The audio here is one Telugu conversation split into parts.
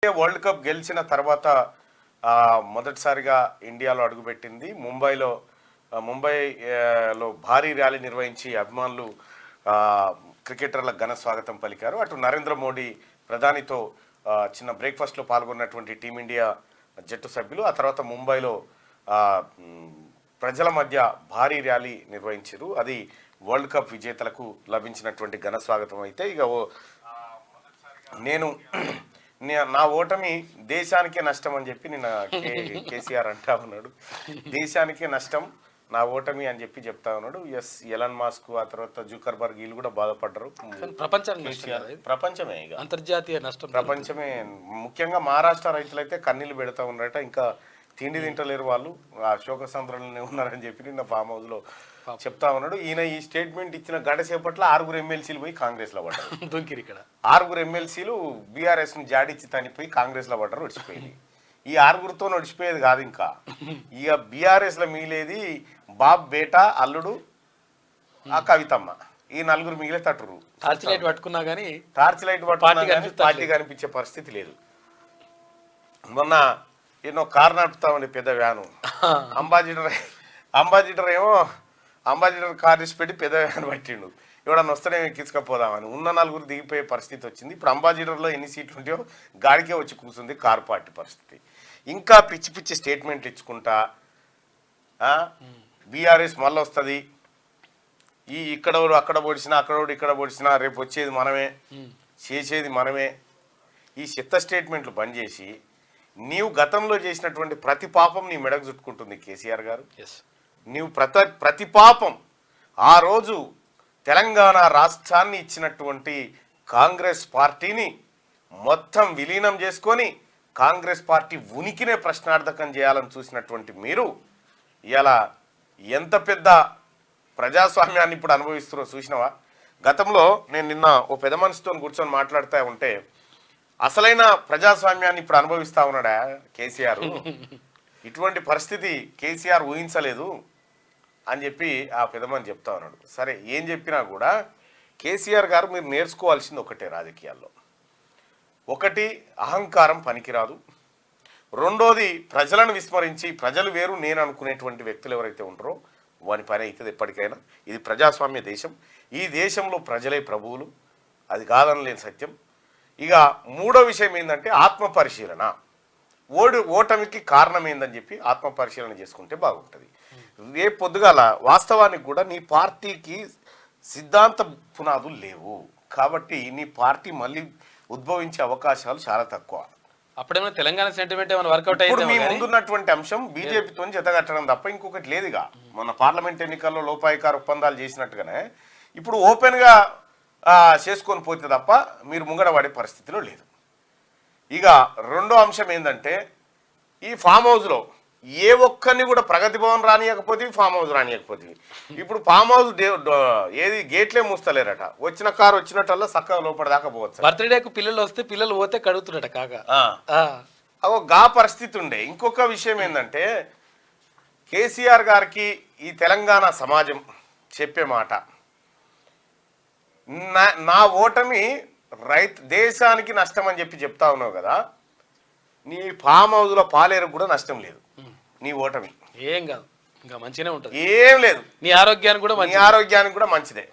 వరల్డ్ కప్ గెలిచిన తర్వాత మొదటిసారిగా ఇండియాలో అడుగుపెట్టింది. ముంబైలో భారీ ర్యాలీ నిర్వహించి అభిమానులు క్రికెటర్లకు ఘన స్వాగతం పలికారు. అటు నరేంద్ర మోడీ ప్రధానితో చిన్న బ్రేక్ఫాస్ట్లో పాల్గొన్నటువంటి టీమిండియా జట్టు సభ్యులు ఆ తర్వాత ముంబైలో ప్రజల మధ్య భారీ ర్యాలీ నిర్వహించారు. అది వరల్డ్ కప్ విజేతలకు లభించినటువంటి ఘన స్వాగతం. అయితే ఇక నా ఓటమి దేశానికే నష్టం అని చెప్పి నిన్న కేసీఆర్ అంటా ఉన్నాడు. దేశానికే నష్టం నా ఓటమి అని చెప్పి చెప్తా ఉన్నాడు. ఎస్, ఎలన్ మాస్క్ ఆ తర్వాత జూకర్బర్గ్ వీళ్ళు కూడా బాధపడ్డారు. ప్రపంచమే ఇక అంతర్జాతీయ నష్టం, ప్రపంచమే. ముఖ్యంగా మహారాష్ట్ర రైతులైతే కన్నీళ్ళు పెడతా ఉన్నారట. ఇంకా తిండి తింటలేరు వాళ్ళు, ఆ శోక సంద్రంలోనే ఉన్నారని చెప్పి నిన్న ఫామ్ హౌస్ లో చెప్తా ఉన్నాడు. ఈయన ఈ స్టేట్మెంట్ ఇచ్చిన గంట సేపట్లో 6 ఎమ్మెల్సీలు పోయి కాంగ్రెస్ లో పడ్డారు. దొంకిరి ఇక్కడ 6 ఎమ్మెల్సీలు బీఆర్ఎస్ ను జాడిచ్చి తనిపోయి కాంగ్రెస్ లో పడ్డారు, నడిచిపోయింది. ఈ 6తో నడిచిపోయేది కాదు, ఇంకా ఇక బీఆర్ఎస్ లో మిగిలేది బాబ్ బేటా అల్లుడు ఆ కవితమ్మ, ఈ 4 మిగిలే తట్టురు. టార్చ్ లైట్ పట్టుకున్నా కానీ పార్టీ కనిపించే పరిస్థితి లేదు. మొన్న ఎన్నో కారు నడుపుతామని పెద్ద వ్యాను అంబాసిడర్ కార్ తీసి పెట్టి పెద్ద వ్యాన్ పట్టిండు. ఎవడన్నా వస్తేనే ఎక్కించుకపోదామని ఉన్న 4 దిగిపోయే పరిస్థితి వచ్చింది. ఇప్పుడు అంబాసిడర్లో ఎన్ని సీట్లు ఉంటాయో గాడికే వచ్చి కూర్చుంది కారు పార్టీ పరిస్థితి. ఇంకా పిచ్చి పిచ్చి స్టేట్మెంట్లు ఇచ్చుకుంటా బీఆర్ఎస్ మళ్ళీ వస్తుంది, ఇక్కడోడు అక్కడ పొడిచినా అక్కడోడు ఇక్కడ పొడిచినా రేపు వచ్చేది మనమే, చేసేది మనమే. ఈ చెత్త స్టేట్మెంట్లు బంద్ చేసి నీవు గతంలో చేసినటువంటి ప్రతి పాపం నీ మెడకు చుట్టుకుంటుంది కేసీఆర్ గారు. నీవు ప్రతి పాపం ఆ రోజు తెలంగాణ రాష్ట్రాన్ని ఇచ్చినటువంటి కాంగ్రెస్ పార్టీని మొత్తం విలీనం చేసుకొని కాంగ్రెస్ పార్టీ ఉనికినే ప్రశ్నార్థకం చేయాలని చూసినటువంటి మీరు ఇలా ఎంత పెద్ద ప్రజాస్వామ్యాన్ని ఇప్పుడు అనుభవిస్తున్నారో చూసినవా? గతంలో నేను నిన్న ఓ పెద్ద మనిషితో కూర్చొని మాట్లాడుతూ ఉంటే అసలైన ప్రజాస్వామ్యాన్ని ఇప్పుడు అనుభవిస్తా ఉన్నాడా కేసీఆర్. ఇటువంటి పరిస్థితి కేసీఆర్ ఊహించలేదు అని చెప్పి ఆ పెదమని చెప్తా ఉన్నాడు. సరే, ఏం చెప్పినా కూడా కేసీఆర్ గారు మీరు నేర్చుకోవాల్సింది ఒకటే రాజకీయాల్లో. ఒకటి, అహంకారం పనికిరాదు. రెండోది, ప్రజలను విస్మరించి ప్రజలు వేరు నేను అనుకునేటువంటి వ్యక్తులు ఎవరైతే ఉంటారో వాని పని అవుతుంది ఎప్పటికైనా. ఇది ప్రజాస్వామ్య దేశం, ఈ దేశంలో ప్రజలే ప్రభువులు, అది కాదనలేని సత్యం. ఇక మూడో విషయం ఏంటంటే ఆత్మపరిశీలన. ఓటమికి కారణం ఏందని చెప్పి ఆత్మపరిశీలన చేసుకుంటే బాగుంటుంది. రేపు పొద్దుగాల వాస్తవానికి కూడా నీ పార్టీకి సిద్ధాంత పునాదులు లేవు కాబట్టి నీ పార్టీ మళ్ళీ ఉద్భవించే అవకాశాలు చాలా తక్కువ. అప్పుడేమో తెలంగాణ సెంటిమెంట్ ఏమైనా వర్కౌట్ అయ్యింది. మీ ముందున్నటువంటి అంశం బీజేపీతో జతగట్టడం తప్ప ఇంకొకటి లేదుగా. మొన్న పార్లమెంట్ ఎన్నికల్లో లోపాయికార ఒప్పందాలు చేసినట్టుగానే ఇప్పుడు ఓపెన్గా చేసుకొని పోతే తప్ప మీరు ముంగడ పడే పరిస్థితిలో లేదు. ఇక రెండో అంశం ఏంటంటే ఈ ఫామ్ హౌస్లో ఏ ఒక్కరిని కూడా ప్రగతి భవన్ రానియకపోతే ఫామ్ హౌస్ రానియకపోతే ఇప్పుడు ఫామ్ హౌస్ ఏది గేట్లే మూస్తలేరట. వచ్చిన కారు వచ్చినట్టల్లా చక్కగా లోపల పోవచ్చు. బర్త్డేకు పిల్లలు వస్తే పిల్లలు పోతే కడుగుతున్నట కాగా గా పరిస్థితి ఉండే. ఇంకొక విషయం ఏంటంటే కేసీఆర్ గారికి ఈ తెలంగాణ సమాజం చెప్పే మాట, నా ఓటమి దేశానికి నష్టం అని చెప్పి చెప్తా ఉన్నావు కదా, నీ ఫామ్ హౌస్లో పాలేరు కూడా నష్టం లేదు. నీ ఓటమి ఏం కాదు, ఇంకా మంచిగానే ఉంటుంది, ఏం లేదు. నీ ఆరోగ్యానికి కూడా మంచిదే.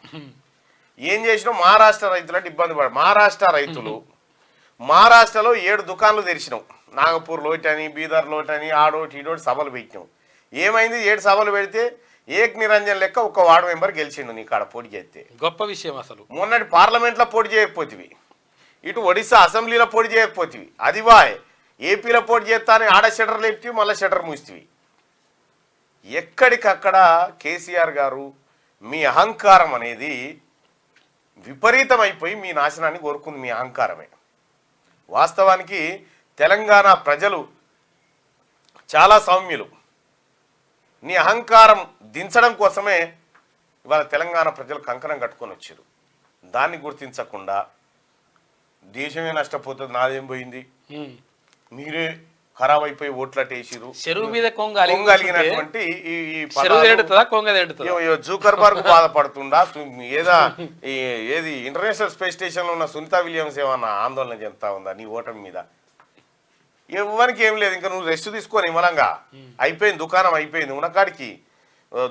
ఏం చేసినావు? మహారాష్ట్ర రైతులంటే ఇబ్బంది మహారాష్ట్ర రైతులు మహారాష్ట్రలో 7 దుకాణాలు తెరిచినావు. నాగపూర్ లోటని, బీదర్ లోటని, ఆడోటి ఈడోటి సభలు పెట్టినావు. ఏమైంది? 7 సభలు పెడితే ఏక్ నిరంజన్ లెక్క ఒక వార్డు మెంబర్ గెలిచిండు నీ కాడ పోటీ చేస్తే. గొప్ప విషయం. అసలు మొన్నటి పార్లమెంట్లో పోటీ చేయకపోతివి, ఇటు ఒడిశా అసెంబ్లీలో పోటీ చేయకపోతివి, అది వాయ్ ఏపీలో పోటీ చేస్తానే ఆడ షటర్ లేపుతీవి, మళ్ళీ షటర్ మూస్తీవి. ఎక్కడికక్కడ కేసీఆర్ గారు మీ అహంకారం అనేది విపరీతమైపోయి మీ నాశనాన్ని కోరుకుంది మీ అహంకారమే. వాస్తవానికి తెలంగాణ ప్రజలు చాలా సౌమ్యులు. నీ అహంకారం దించడం కోసమే ఇవాళ తెలంగాణ ప్రజలు కంకణం కట్టుకొని వచ్చారు. దాన్ని గుర్తించకుండా దేశమే నష్టపోతుంది, నాదేం పోయింది, మీరే ఖరాబ్ అయిపోయి ఓట్లటేసిరు, చెరువు మీద కొంగలిగినటువంటి జూకర్బర్గ్ బాధపడుతుండా, ఏది ఇంటర్నేషనల్ స్పేస్ స్టేషన్ లో ఉన్న సునీతా విలియమ్స్ ఏమన్నా ఆందోళన చెందుతా ఉందా నీ ఓటమి మీద? ఎవరికి ఏం లేదు, ఇంకా నువ్వు రెస్ట్ తీసుకొని నిమ్మలంగా అయిపోయింది, దుకాణం అయిపోయింది, ఉన్నకాడికి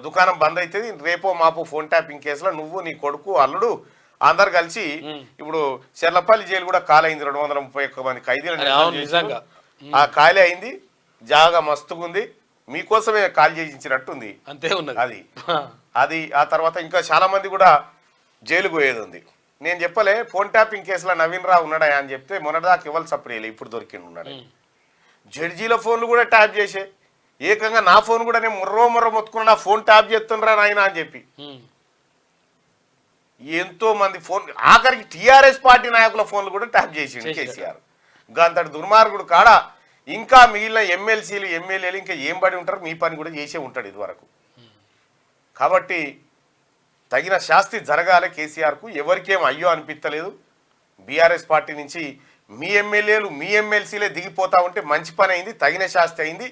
దుకాణం బంద్ అవుతుంది. రేపో మాపో ఫోన్ ట్యాపింగ్ కేసులో నువ్వు నీ కొడుకు అల్లుడు అందరు కలిసి ఇప్పుడు చెర్లపల్లి జైలు కూడా ఖాళీ అయింది. 231 మంది ఖైదీలు ఆ ఖాళీ అయింది. జాగా మస్తుగుంది, మీకోసమే ఖాళీ చేయించినట్టుంది. అంతే ఉన్నది అది అది ఆ తర్వాత ఇంకా చాలా మంది కూడా జైలుకు పోయేది ఉంది. నేను చెప్పలే ఫోన్ ట్యాపింగ్ కేసులో నవీన్ రావు ఉన్నాడా అని చెప్తే మొన్నటిదాకా ఇవ్వాలి సపరేట్ ఇప్పుడు దొరికిండు ఉన్నాడు. జడ్జీల ఫోన్లు కూడా ట్యాప్ చేసే, ఏకంగా నా ఫోన్ కూడా నేను మొర్రో మొత్తుకున్నా, నా ఫోన్ ట్యాప్ చేస్తుండ్రా నాయన అని చెప్పి ఎంతో మంది ఫోన్, ఆఖరికి టీఆర్ఎస్ పార్టీ నాయకుల ఫోన్లు కూడా ట్యాప్ చేసిండు కేసీఆర్. అంతటి దుర్మార్గుడు కాడ ఇంకా మిగిలిన ఎమ్మెల్సీలు ఎమ్మెల్యేలు ఇంకా ఏం పడి ఉంటారు, మీ పని కూడా చేసే ఉంటాడు ఇదివరకు. కాబట్టి తగిన శాస్తి జరగాలి కేసీఆర్కు. ఎవరికేం అయ్యో అనిపించలేదు. బీఆర్ఎస్ పార్టీ నుంచి మీ ఎమ్మెల్యేలు మీ ఎమ్మెల్సీలే దిగిపోతా ఉంటే మంచి పని అయింది, తగిన శాస్తి అయింది.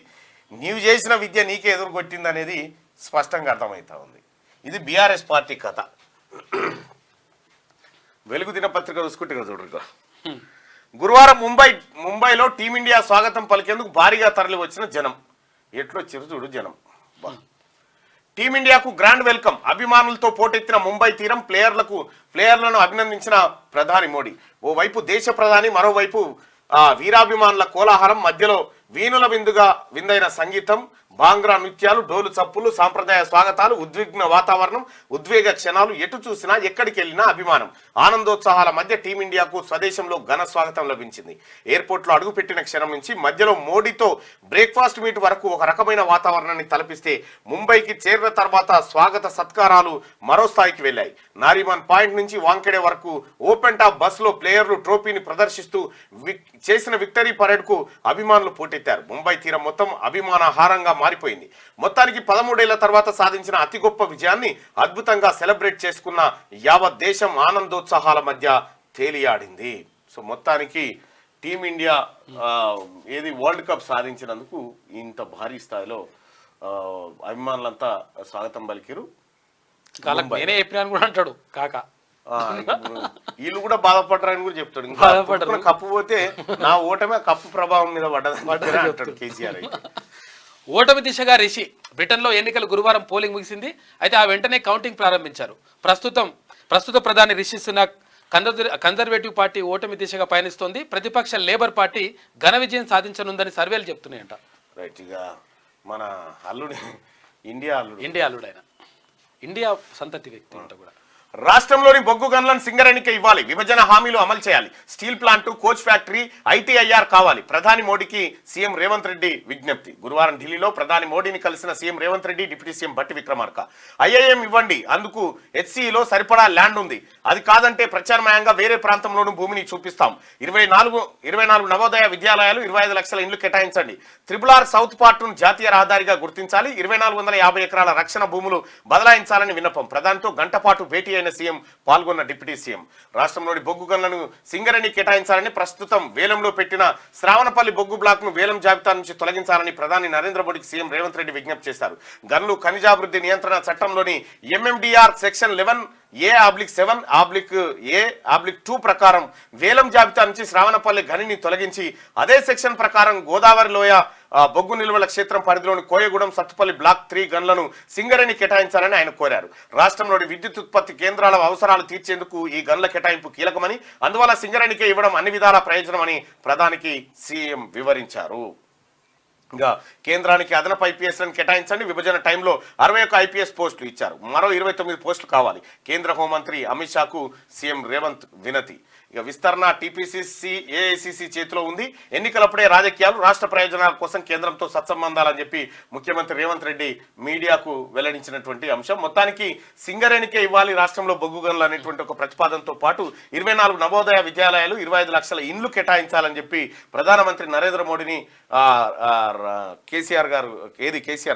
నీవు చేసిన విద్య నీకే ఎదురుకొట్టింది అనేది స్పష్టంగా అర్థమవుతా ఉంది. ఇది బీఆర్ఎస్ పార్టీ కథ. వెలుగు దినపత్రిక చూసుకుంటే కదా చూడరు. గురువారం ముంబైలో టీమిండియా స్వాగతం పలికేందుకు భారీగా తరలి వచ్చిన జనం. ఎట్లొచ్చారు చూడు జనం. టీమిండియాకు గ్రాండ్ వెల్కమ్. అభిమానులతో పోటెత్తిన ముంబై తీరం. ప్లేయర్లను అభినందించిన ప్రధాని మోడీ. ఓవైపు దేశ ప్రధాని, మరోవైపు వీరాభిమానుల కోలాహలం, మధ్యలో వీణుల విందైన సంగీతం, బాంగ్రా నృత్యాలు, డోలు చప్పులు, సాంప్రదాయ స్వాగతాలు, ఉద్విగ్న వాతావరణం, ఉద్వేగ క్షణాలు. ఎటు చూసినా ఎక్కడికి వెళ్ళినా అభిమానం, ఆనందోత్సాహాల మధ్య టీమిండియాకు స్వదేశంలో ఘన స్వాగతం లభించింది. ఎయిర్పోర్ట్లో అడుగుపెట్టిన క్షణం నుంచి మధ్యలో మోడీతో బ్రేక్ఫాస్ట్ మీట్ వరకు ఒక రకమైన వాతావరణాన్ని తలపిస్తే, ముంబైకి చేరిన తర్వాత స్వాగత సత్కారాలు మరో స్థాయికి వెళ్ళాయి. నారిమన్ పాయింట్ నుంచి వాంకెడే వరకు ఓపెన్ టాప్ బస్సులో ప్లేయర్లు ట్రోఫీని ప్రదర్శిస్తూ చేసిన విక్టరీ పరేడ్ కు అభిమానులు పోటెత్తారు. ముంబై తీరం మొత్తం అభిమానహారంగా మారిపోయింది. మొత్తానికి 13 ఏళ్ల తర్వాత సాధించిన అతి గొప్ప విజయాన్ని అద్భుతంగా సెలబ్రేట్ చేసుకున్న యావత్ దేశం ఆనందోత్సాహాల మధ్య తేలియాడింది. సో మొత్తానికి టీమిండియా వరల్డ్ కప్ సాధించినందుకు ఇంత భారీ స్థాయిలో అభిమానులంతా స్వాగతం పలికిరు. నేనే చెప్పినాను కూడా అంటాడు కాక. వీళ్ళు కూడా బాధపడరని కూడా చెప్తాడు. ఇంకా కప్పు పోతే నా ఓటమే కప్పు ప్రభావం మీద పడ్డదని అంటాడు కేసీఆర్. ఓటమి దిశగా రిషి. బ్రిటన్లో ఎన్నికలు గురువారం పోలింగ్ ముగిసింది. అయితే ఆ వెంటనే కౌంటింగ్ ప్రారంభించారు. ప్రస్తుత ప్రధాని రిషి సునాక్ కన్జర్వేటివ్ పార్టీ ఓటమి దిశగా పయనిస్తోంది. ప్రతిపక్ష లేబర్ పార్టీ ఘన విజయం సాధించనుందని సర్వేలు చెప్తున్నాయంట. రైట్. ఇక మన అల్లుడు ఇండియా అల్లుడు ఆయన ఇండియా సంతతి వ్యక్తి అంట కూడా. రాష్ట్రంలోని బొగ్గు గనులను సింగరేణికి ఇవ్వాలి. విభజన హామీలు అమలు చేయాలి. Steel plant, coach factory, ITIR కావాలి. ప్రధాని మోడీకి సీఎం రేవంత్ రెడ్డి విజ్ఞప్తి. గురువారం ఢిల్లీలో ప్రధాని మోడీని కలిసిన CM Revanth Reddy, deputy CM Bhatti Vikramarka. IIM ఇవ్వండి, అందుకు హెచ్సిలో సరిపడా ల్యాండ్ ఉంది. అది కాదంటే ప్రత్యామ్నాయంగా వేరే ప్రాంతంలోనూ భూమిని చూపిస్తాం. 24 నవోదయ విద్యాలయాలు, 25 లక్షల ఇండ్లు కేటాయించండి. RRR సౌత్ పార్టును జాతీయ రహదారిగా గుర్తించాలి. 2450 ఎకరాల రక్షణ భూములు బదలాయించాలని విన్నపం. ప్రధానితో గంట పాటు భేటీ సీఎం పాల్గొన్న డిప్యూటీ సీఎం. రాష్ట్రంలోని బొగ్గు గనులను సింగరేణి కేటాయించాలని, ప్రస్తుతం వేలంలో పెట్టిన శ్రావణపల్లి బొగ్గు బ్లాక్ ను వేలం జాబితా నుంచి తొలగించాలని ప్రధాని నరేంద్ర మోడీకి సీఎం రేవంత్ రెడ్డి విజ్ఞప్తి చేశారు. గనులు ఖనిజాభివృద్ధి నియంత్రణ చట్టంలోని MMDR సెక్షన్ 11A/7/A/2 ప్రకారం వేలం జాబితా నుంచి శ్రావణపల్లి గనిని తొలగించి అదే సెక్షన్ ప్రకారం గోదావరి లోయ బొగ్గు నిల్వల క్షేత్రం పరిధిలోని కోయగూడెం, సత్తుపల్లి బ్లాక్ 3 గన్లను సింగరేణి కేటాయించాలని ఆయన కోరారు. రాష్ట్రంలోని విద్యుత్ ఉత్పత్తి కేంద్రాల అవసరాలు తీర్చేందుకు ఈ గన్ల కేటాయింపు కీలకమని, అందువల్ల సింగరేణికే ఇవ్వడం అన్ని విధాల ప్రయోజనమని ప్రధానికి సీఎం వివరించారు. ఇంకా కేంద్రానికి అదనపు ఐపీఎస్లను కేటాయించండి. విభజన టైంలో 61 ఐపీఎస్ పోస్టులు ఇచ్చారు. మరో 29 పోస్టులు కావాలి. కేంద్ర హోంమంత్రి అమిత్ షాకు సీఎం రేవంత్ వినతి. ఇక విస్తరణ టీపీసీసీ ఏఐసీసీ చేతిలో ఉంది. ఎన్నికలప్పుడే రాజకీయాలు, రాష్ట్ర ప్రయోజనాల కోసం కేంద్రంతో సత్సంబంధాలని చెప్పి ముఖ్యమంత్రి రేవంత్ రెడ్డి మీడియాకు వెల్లడించినటువంటి అంశం. మొత్తానికి సింగరేణికే ఇవ్వాలి రాష్ట్రంలో బొగ్గు గనులు అనేటువంటి ఒక ప్రతిపాదనతో పాటు 24 నవోదయ విద్యాలయాలు, 25 లక్షల ఇండ్లు కేటాయించాలని చెప్పి ప్రధానమంత్రి నరేంద్ర మోడీని కేసీఆర్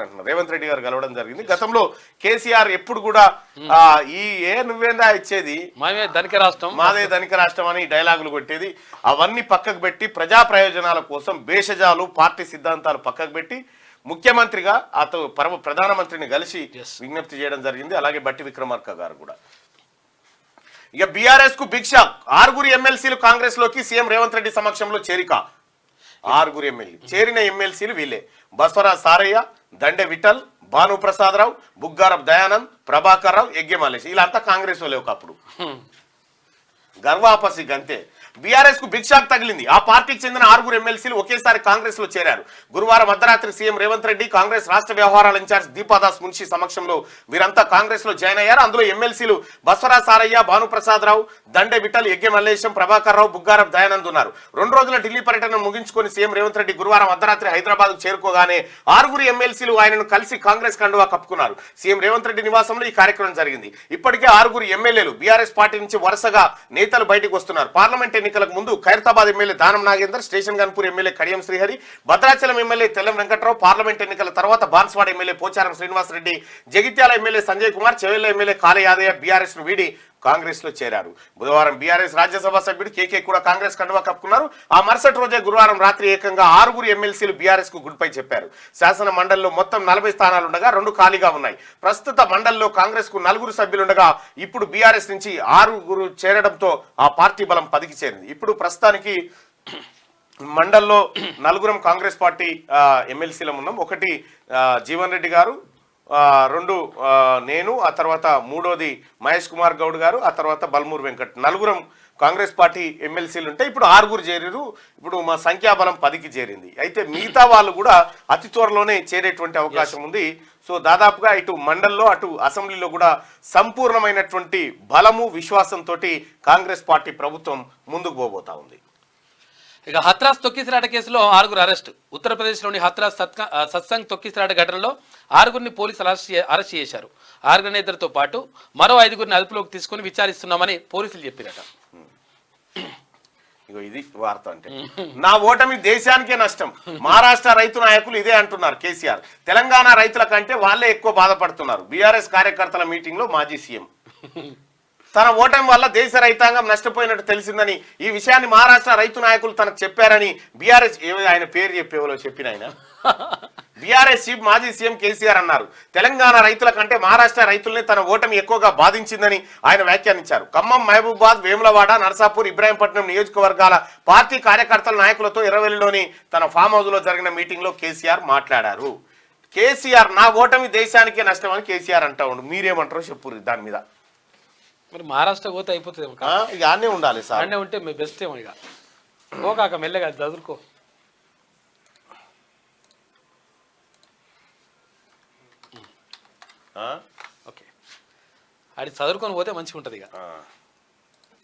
అంటున్నారు రేవంత్ రెడ్డి గారు కలవడం జరిగింది. గతంలో కేసీఆర్ ఎప్పుడు కూడా నువ్వేందా ఇచ్చేది, మాదే ధనిక రాష్ట్రం అని డైలాగులు కొట్టేది. అవన్నీ పక్కకు పెట్టి ప్రజా ప్రయోజనాల కోసం భేషజాలు, పార్టీ సిద్ధాంతాలు పక్కకు పెట్టి ముఖ్యమంత్రిగా ప్రధానమంత్రిని కలిసి విజ్ఞప్తి చేయడం జరిగింది. అలాగే భట్టి విక్రమార్క గారు కూడా. ఇక బీఆర్ఎస్ కు బిగ్ షాక్. 6 ఎమ్మెల్సీలు కాంగ్రెస్ లోకి సీఎం రేవంత్ రెడ్డి సమక్షంలో చేరిక. 6 ఎమ్మెల్యే చేరిన ఎమ్మెల్సీలు వీళ్ళే: బసవరాజ్ సారయ్య, దండె విఠల్, భానుప్రసాదరావు, బుగ్గారపు దయానంద్, ప్రభాకర్ రావు, యజ్ఞ మల్లేష్. వీళ్ళంతా కాంగ్రెస్ వాళ్ళే ఒకప్పుడు. గర్వాపసి గంతే. బీఆర్ఎస్ కు బిగ్ షాక్ తగిలింది. ఆ పార్టీకి చెందిన 6 ఎమ్మెల్సీలు ఒకేసారి కాంగ్రెస్ లో చేరారు. గురువారం అర్ధరాత్రి సీఎం రేవంత్ రెడ్డి, కాంగ్రెస్ రాష్ట్ర వ్యవహారాల ఇన్ఛార్జ్ దీపాదాస్ మున్షి సమక్షంలో వీరంతా కాంగ్రెస్ లో జాయిన్ అయ్యారు. అందులో ఎమ్మెల్సీలు బసవరాజ్ సారయ్య, భానుప్రసాదరావు, దండె విఠల్, యజ్ఞ మల్లేశం, ప్రభాకర్ రావు, బుగ్గారపు దయానంద్ ఉన్నారు. 2 రోజుల ఢిల్లీ పర్యటన ముగించుకొని సీఎం రేవంత్ రెడ్డి గురువారం అర్ధరాత్రి హైదరాబాద్ కు చేరుకోగానే 6 ఎమ్మెల్సీలు ఆయనను కలిసి కాంగ్రెస్ కండువా కప్పుకున్నారు. సీఎం రేవంత్ రెడ్డి నివాసంలో ఈ కార్యక్రమం జరిగింది. ఇప్పటికే 6 ఎమ్మెల్యేలు బీఆర్ఎస్ పార్టీ నుంచి వరుసగా నేతలు బయటకు వస్తున్నారు. పార్లమెంట్ ఎన్నికలకు ముందు Khairatabad MLA Danam Nagender, Station Ghanpur MLA Kadiyam Srihari, Bhadrachalam MLA Tellam Venkatrao, parliament ఎన్నికల తర్వాత Banswada MLA Pocharam Srinivas Reddy, Jagtial MLA Sanjay Kumar, Chevella MLA Kale Yadaiah BRS ను వీడి కాంగ్రెస్ లో చేరారు. బుధవారం బీఆర్ఎస్ రాజ్యసభ సభ్యుడు కేకే కూడా కాంగ్రెస్ కండువా కప్పుకున్నారు. ఆ మరుసటి రోజే గురువారం రాత్రి ఏకంగా 6 ఎమ్మెల్సీలు బీఆర్ఎస్ కు గుడ్ బై చెప్పారు. శాసన మండలిలో మొత్తం 40 స్థానాలుండగా 2 ఖాళీగా ఉన్నాయి. ప్రస్తుత మండలిలో కాంగ్రెస్ కు 4 సభ్యులుండగా ఇప్పుడు బీఆర్ఎస్ నుంచి 6 చేరడంతో ఆ పార్టీ బలం 10కి చేరింది. ఇప్పుడు ప్రస్తుతానికి మండల్లో 4 కాంగ్రెస్ పార్టీ ఎమ్మెల్సీలం ఉన్నాం. 1 జీవన్ రెడ్డి గారు, 2 నేను, ఆ తర్వాత 3వది మహేష్ కుమార్ గౌడ్ గారు, ఆ తర్వాత బల్మూర్ వెంకట్. 4 కాంగ్రెస్ పార్టీ ఎమ్మెల్సీలు ఉంటే ఇప్పుడు 6 చేరారు. ఇప్పుడు మా సంఖ్యాబలం 10కి చేరింది. అయితే మిగతా వాళ్ళు కూడా అతి త్వరలోనే చేరేటువంటి అవకాశం ఉంది. సో దాదాపుగా ఇటు మండల్లో అటు అసెంబ్లీలో కూడా సంపూర్ణమైనటువంటి బలము విశ్వాసంతో కాంగ్రెస్ పార్టీ ప్రభుత్వం ముందుకు పోబోతా ఉంది. ఇక హత్రాస్ తొక్కిసలాట కేసులో 6 అరెస్టు. ఉత్తరప్రదేశ్లోని హత్రాస్ సత్సంగ్ తొక్కిసలాట ఘటనలో 6 పోలీసులు అరెస్ట్ చేశారు. ఆర్గనైజర్తో పాటు మరో 5 అదుపులోకి తీసుకుని విచారిస్తున్నామని పోలీసులు చెప్పారట. ఇగో ఇది వార్త అంటే, నా ఓటమి దేశానికే నష్టం. మహారాష్ట్ర రైతు నాయకులు ఇదే అంటున్నారు కేసీఆర్. తెలంగాణ రైతుల కంటే వాళ్ళే ఎక్కువ బాధపడుతున్నారు. బీఆర్ఎస్ కార్యకర్తల మీటింగ్ లో మాజీ సీఎం తన ఓటమి వల్ల దేశ రైతాంగం నష్టపోయినట్టు తెలిసిందని, ఈ విషయాన్ని మహారాష్ట్ర రైతు నాయకులు తనకు చెప్పారని బీఆర్ఎస్ ఆయన పేరు చెప్పేవాళ్ళు చెప్పిన ఆయన బీఆర్ఎస్ చీఫ్ మాజీ సీఎం కేసీఆర్ అన్నారు. తెలంగాణ రైతుల కంటే మహారాష్ట్ర రైతుల్ని తన ఓటమి ఎక్కువగా బాధించిందని ఆయన వ్యాఖ్యానించారు. ఖమ్మం, మహబూబాద్, వేములవాడ, నర్సాపూర్, ఇబ్రాహీంపట్నం నియోజకవర్గాల పార్టీ కార్యకర్తల నాయకులతో ఇరవెల్లిలోని తన ఫామ్ హౌస్ లో జరిగిన మీటింగ్ లో కేసీఆర్ మాట్లాడారు. కేసీఆర్ నా ఓటమి దేశానికే నష్టం అని కేసీఆర్ అంటా ఉండు. మీరేమంటారో చెప్పు దాని మీద. మరి మహారాష్ట్ర పోతే అయిపోతుంది ఇక అన్నీ ఉండాలి సార్. అన్నీ ఉంటే మీ బెస్ట్ ఏమో. ఇక పోకాక మెల్లగా చదువుకో. ఓకే, అది చదువుకొని పోతే మంచిగా ఉంటుంది. ఇక